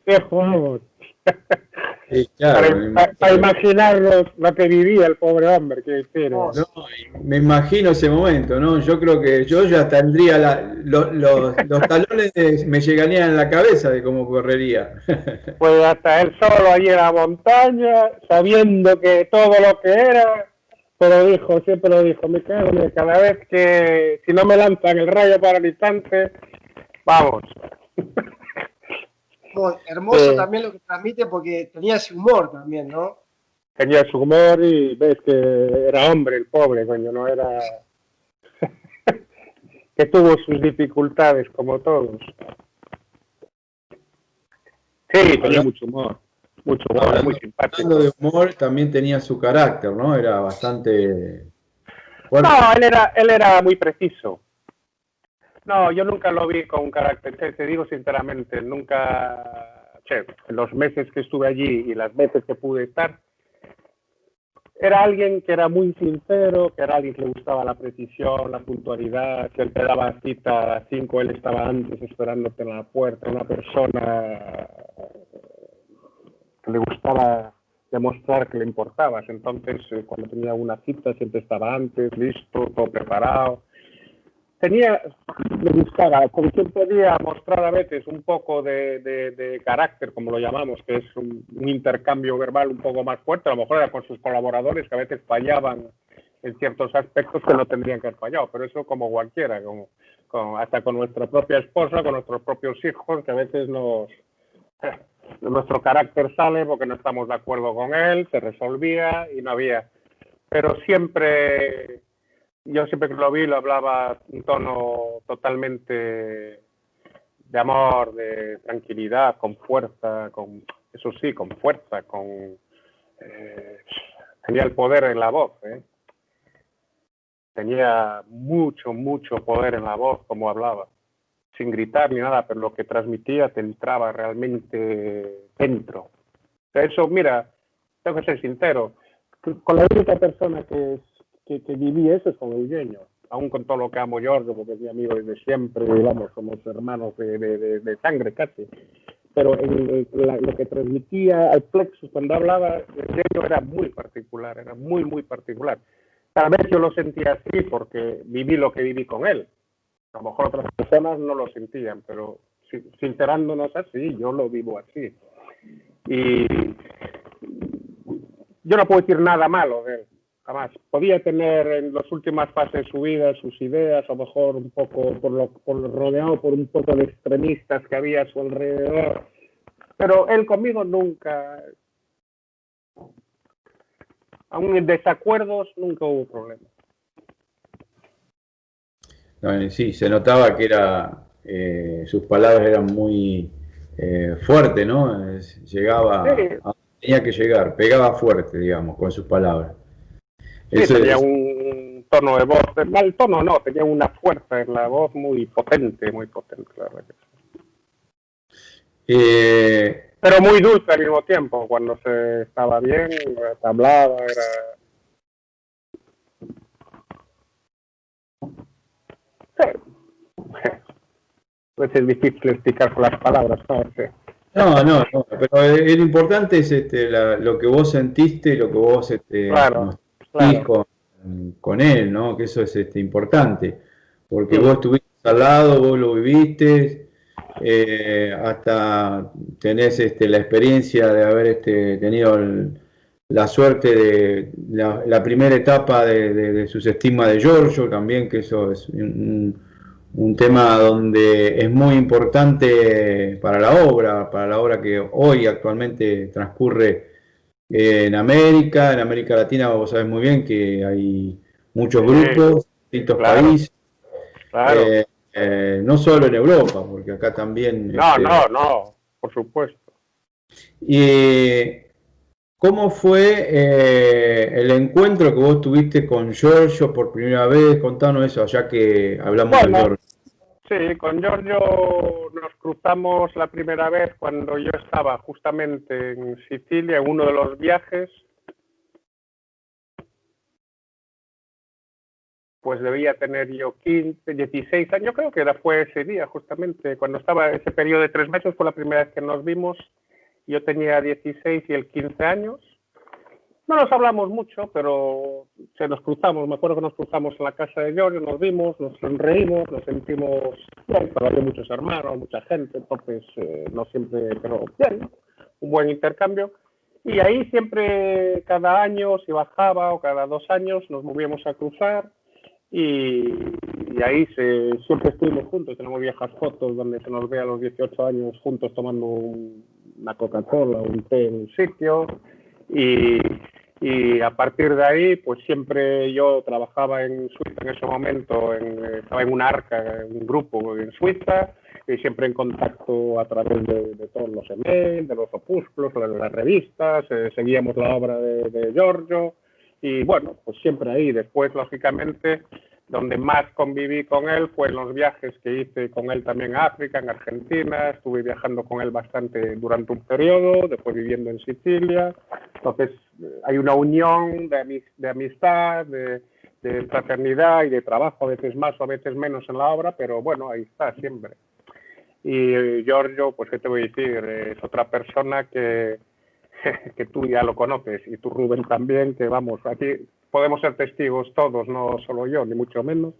dijo, sí, claro, para imaginar lo que vivía el pobre hombre, que no, me imagino ese momento, ¿no? Yo creo que yo ya tendría los talones me llegarían a la cabeza de cómo correría. Pues hasta él solo allí en la montaña, sabiendo que todo lo que era, pero siempre lo dijo, me cago en cada vez que si no me lanzan el rayo paralizante, Vamos. Hermoso también lo que transmite porque tenía ese humor también, ¿no? Tenía su humor y ves que era hombre el pobre, coño, no era... que tuvo sus dificultades como todos. Sí, tenía mucho humor, muy simpático. Hablando de humor, también tenía su carácter, ¿no? Era bastante fuerte. No, él era muy preciso. No, yo nunca lo vi con un carácter, te digo sinceramente, nunca, en los meses que estuve allí y las veces que pude estar, era alguien que era muy sincero, que era alguien que le gustaba la precisión, la puntualidad, que él te daba cita a las 5, él estaba antes esperándote en la puerta, una persona que le gustaba demostrar que le importabas. Entonces, cuando tenía una cita, siempre estaba antes, listo, todo preparado. Me gustaba, como siempre podía mostrar a veces un poco de carácter, como lo llamamos, que es un intercambio verbal un poco más fuerte, a lo mejor era con sus colaboradores que a veces fallaban en ciertos aspectos que no tendrían que haber fallado, pero eso como cualquiera, hasta con nuestra propia esposa, con nuestros propios hijos, que a veces nuestro carácter sale porque no estamos de acuerdo con él, se resolvía y no había, pero siempre... Yo siempre que lo vi lo hablaba un tono totalmente de amor, de tranquilidad, con fuerza, eso sí, con fuerza, tenía el poder en la voz, tenía mucho poder en la voz como hablaba, sin gritar ni nada, pero lo que transmitía te entraba realmente dentro. Eso, mira, tengo que ser sincero, con la única persona que viví eso es con Eugenio, aún con todo lo que amo Giorgio, porque es mi amigo desde siempre, digamos, somos hermanos de sangre casi, pero lo que transmitía al plexus cuando hablaba, Eugenio era muy particular, era muy particular. Tal vez yo lo sentía así porque viví lo que viví con él, a lo mejor otras personas no lo sentían, pero sincerándonos así, yo lo vivo así. Y yo no puedo decir nada malo de él. Jamás. Podía tener en las últimas fases de su vida sus ideas, a lo mejor un poco rodeado por un poco de extremistas que había a su alrededor, pero él conmigo nunca, aún en desacuerdos, nunca hubo problema. No, sí, se notaba que sus palabras eran muy fuertes, ¿no? Llegaba, Sí. tenía que llegar, pegaba fuerte, digamos, con sus palabras. Sí, tenía un tono de voz, mal tono no, tenía una fuerza en la voz muy potente, la verdad. Pero muy dulce al mismo tiempo, cuando se estaba bien, se hablaba, era... Pues es difícil explicar con las palabras, ¿no? Sí. No, pero lo importante es lo que vos sentiste y lo que vos Claro. Con él, ¿no? Que eso es importante, porque vos estuviste al lado, vos lo viviste, hasta tenés la experiencia de haber tenido la suerte de la primera etapa de sus estigmas de Giorgio también, que eso es un tema donde es muy importante para la obra que hoy actualmente transcurre en América Latina. Vos sabés muy bien que hay muchos grupos, distintos países, no solo en Europa, porque acá también... No, por supuesto. Y ¿cómo fue el encuentro que vos tuviste con Giorgio por primera vez? Contanos eso, ya que hablamos de Giorgio. Sí, con Giorgio nos cruzamos la primera vez cuando yo estaba justamente en Sicilia, en uno de los viajes. Pues debía tener yo 15, 16 años, yo creo que fue ese día justamente, cuando estaba ese periodo de 3 meses, fue la primera vez que nos vimos. Yo tenía 16 y él 15 años. No nos hablamos mucho, pero nos cruzamos. Me acuerdo que nos cruzamos en la casa de Giorgio, nos vimos, nos sonreímos, nos sentimos bien, pero había muchos hermanos, mucha gente, entonces no siempre, pero bien, un buen intercambio. Y ahí siempre, cada año, si bajaba o cada 2 años, nos movíamos a cruzar y y ahí siempre estuvimos juntos, tenemos viejas fotos donde se nos ve a los 18 años juntos tomando una Coca-Cola, un té en un sitio, y a partir de ahí, pues siempre yo trabajaba en Suiza en ese momento, estaba en una arca, en un grupo en Suiza, y siempre en contacto a través de todos los emails, de los opúsculos, de las revistas, seguíamos la obra de Giorgio, y bueno, pues siempre ahí. Después, lógicamente, donde más conviví con él fue en los viajes que hice con él también a África, en Argentina. Estuve viajando con él bastante durante un periodo, después viviendo en Sicilia. Entonces, hay una unión de amistad, de fraternidad y de trabajo, a veces más o a veces menos en la obra, pero bueno, ahí está siempre. Y Giorgio, pues qué te voy a decir, es otra persona que tú ya lo conoces, y tú, Rubén, también, que vamos, aquí podemos ser testigos todos, no solo yo, ni mucho menos,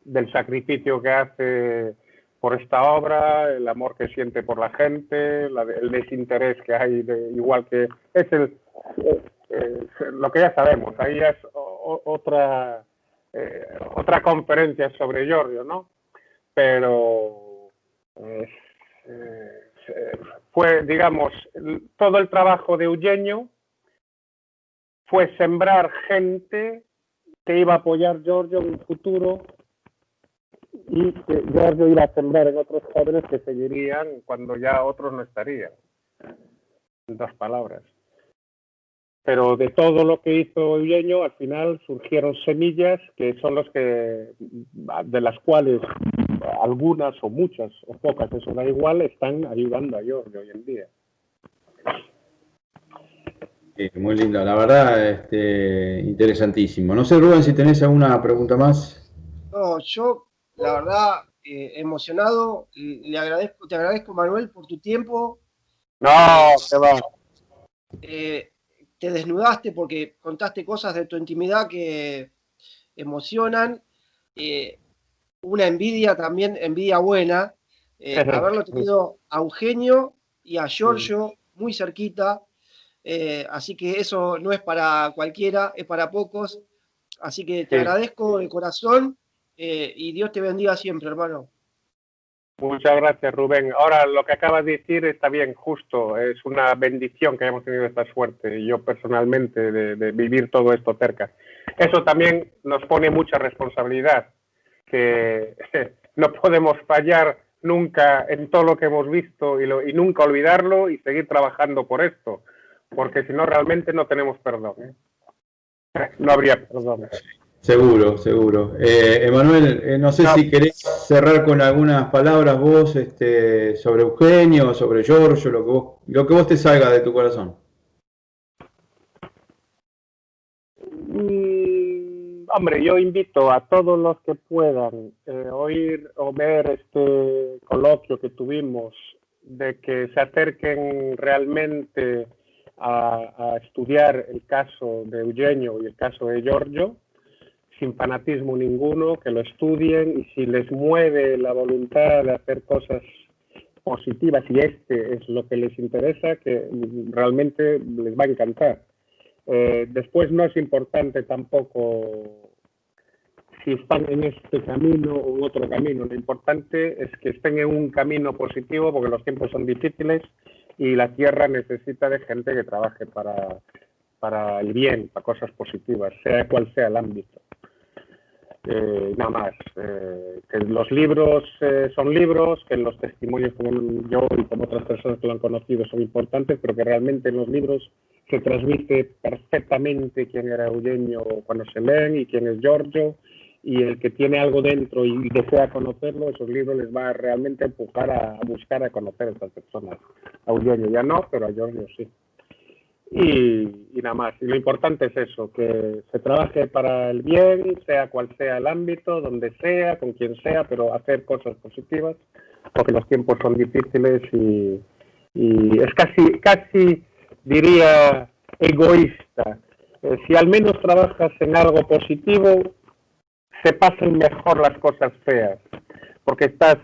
del sacrificio que hace por esta obra, el amor que siente por la gente, el desinterés que hay, igual que es lo que ya sabemos. Ahí es otra conferencia sobre Giorgio, ¿no? Pero fue, digamos, todo el trabajo de Eugenio fue sembrar gente que iba a apoyar Giorgio en un futuro, y que Giorgio iba a sembrar en otros jóvenes que seguirían cuando ya otros no estarían. En dos palabras. Pero de todo lo que hizo Eugenio, al final surgieron semillas que son de las cuales algunas o muchas o pocas, eso da igual, están ayudando a Giorgio hoy en día. Sí, muy lindo, la verdad, interesantísimo. No sé, Rubén, si tenés alguna pregunta más. No, yo, la verdad, emocionado, te agradezco, Manuel, por tu tiempo. No, se va. Te desnudaste porque contaste cosas de tu intimidad que emocionan. Una envidia también, envidia buena, haberlo tenido a Eugenio y a Giorgio muy cerquita. Así que eso no es para cualquiera, es para pocos. Así que te agradezco de corazón, y Dios te bendiga siempre, hermano. Muchas gracias, Rubén. Ahora, lo que acabas de decir está bien, justo. Es una bendición que hayamos tenido esta suerte, y yo personalmente, de vivir todo esto cerca. Eso también nos pone mucha responsabilidad, que no podemos fallar nunca en todo lo que hemos visto, y nunca olvidarlo y seguir trabajando por esto, porque si no, realmente no tenemos perdón, ¿eh? No habría perdón. Seguro, seguro. Emanuel, no sé si querés cerrar con algunas palabras vos, sobre Eugenio, sobre Giorgio, lo que vos te salga de tu corazón. Hombre, yo invito a todos los que puedan oír o ver este coloquio que tuvimos, de que se acerquen realmente a estudiar el caso de Eugenio y el caso de Giorgio, sin fanatismo ninguno, que lo estudien, y si les mueve la voluntad de hacer cosas positivas, y es lo que les interesa, que realmente les va a encantar. Después no es importante tampoco si están en este camino o en otro camino, lo importante es que estén en un camino positivo, porque los tiempos son difíciles y la tierra necesita de gente que trabaje para el bien, para cosas positivas, sea cual sea el ámbito. Nada más, que los libros son libros, que los testimonios como yo y como otras personas que lo han conocido son importantes, pero que realmente en los libros se transmite perfectamente quién era Eugenio cuando se leen y quién es Giorgio, y el que tiene algo dentro y desea conocerlo, esos libros les va a realmente empujar a buscar a conocer a estas personas. A Eugenio ya no, pero a Giorgio sí. Y nada más. Y lo importante es eso, que se trabaje para el bien, sea cual sea el ámbito, donde sea, con quien sea, pero hacer cosas positivas, porque los tiempos son difíciles y es casi diría egoísta. Si al menos trabajas en algo positivo, se pasan mejor las cosas feas, porque estás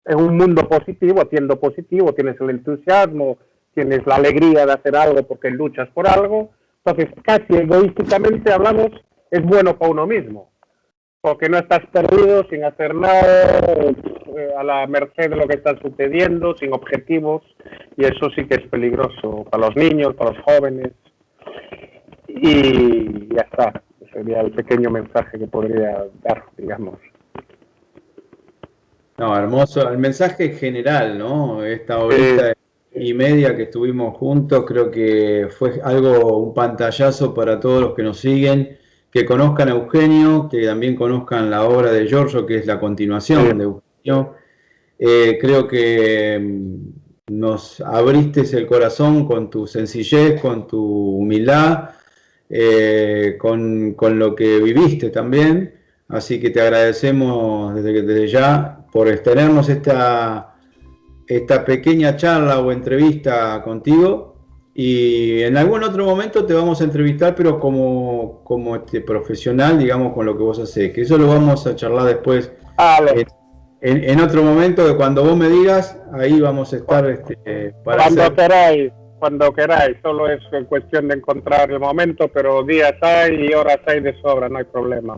en un mundo positivo, haciendo positivo, tienes el entusiasmo, tienes la alegría de hacer algo porque luchas por algo. Entonces, casi egoísticamente hablamos, es bueno para uno mismo. porque no estás perdido, sin hacer nada, a la merced de lo que está sucediendo, sin objetivos, y eso sí que es peligroso para los niños, para los jóvenes, y ya está. Sería el pequeño mensaje que podría dar, digamos. No, hermoso. El mensaje general, ¿no? Esta horita y media que estuvimos juntos, creo que fue algo, un pantallazo para todos los que nos siguen, que conozcan a Eugenio, que también conozcan la obra de Giorgio, que es la continuación de Eugenio. Creo que nos abriste el corazón con tu sencillez, con tu humildad, con lo que viviste también. Así que te agradecemos desde ya por tenernos esta pequeña charla o entrevista contigo, y en algún otro momento te vamos a entrevistar, pero como profesional, digamos, con lo que vos hacés, que eso lo vamos a charlar después en otro momento, que cuando vos me digas, ahí vamos a estar para cuando queráis, solo es cuestión de encontrar el momento, pero días hay y horas hay de sobra, no hay problema.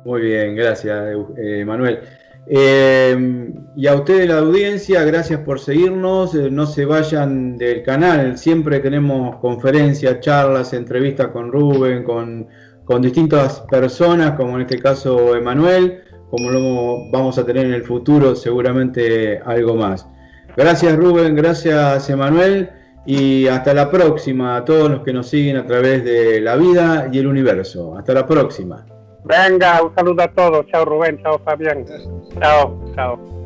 Muy bien, gracias, Manuel. Y a ustedes, la audiencia, gracias por seguirnos. No se vayan del canal, siempre tenemos conferencias, charlas, entrevistas con Rubén, con distintas personas, como en este caso Emanuel, como lo vamos a tener en el futuro seguramente algo más. Gracias Rubén, gracias Emanuel, y hasta la próxima a todos los que nos siguen a través de La Vida y el Universo. Hasta la próxima. Venga, un saludo a todos. Chao Rubén, chao Fabián. Chao, chao.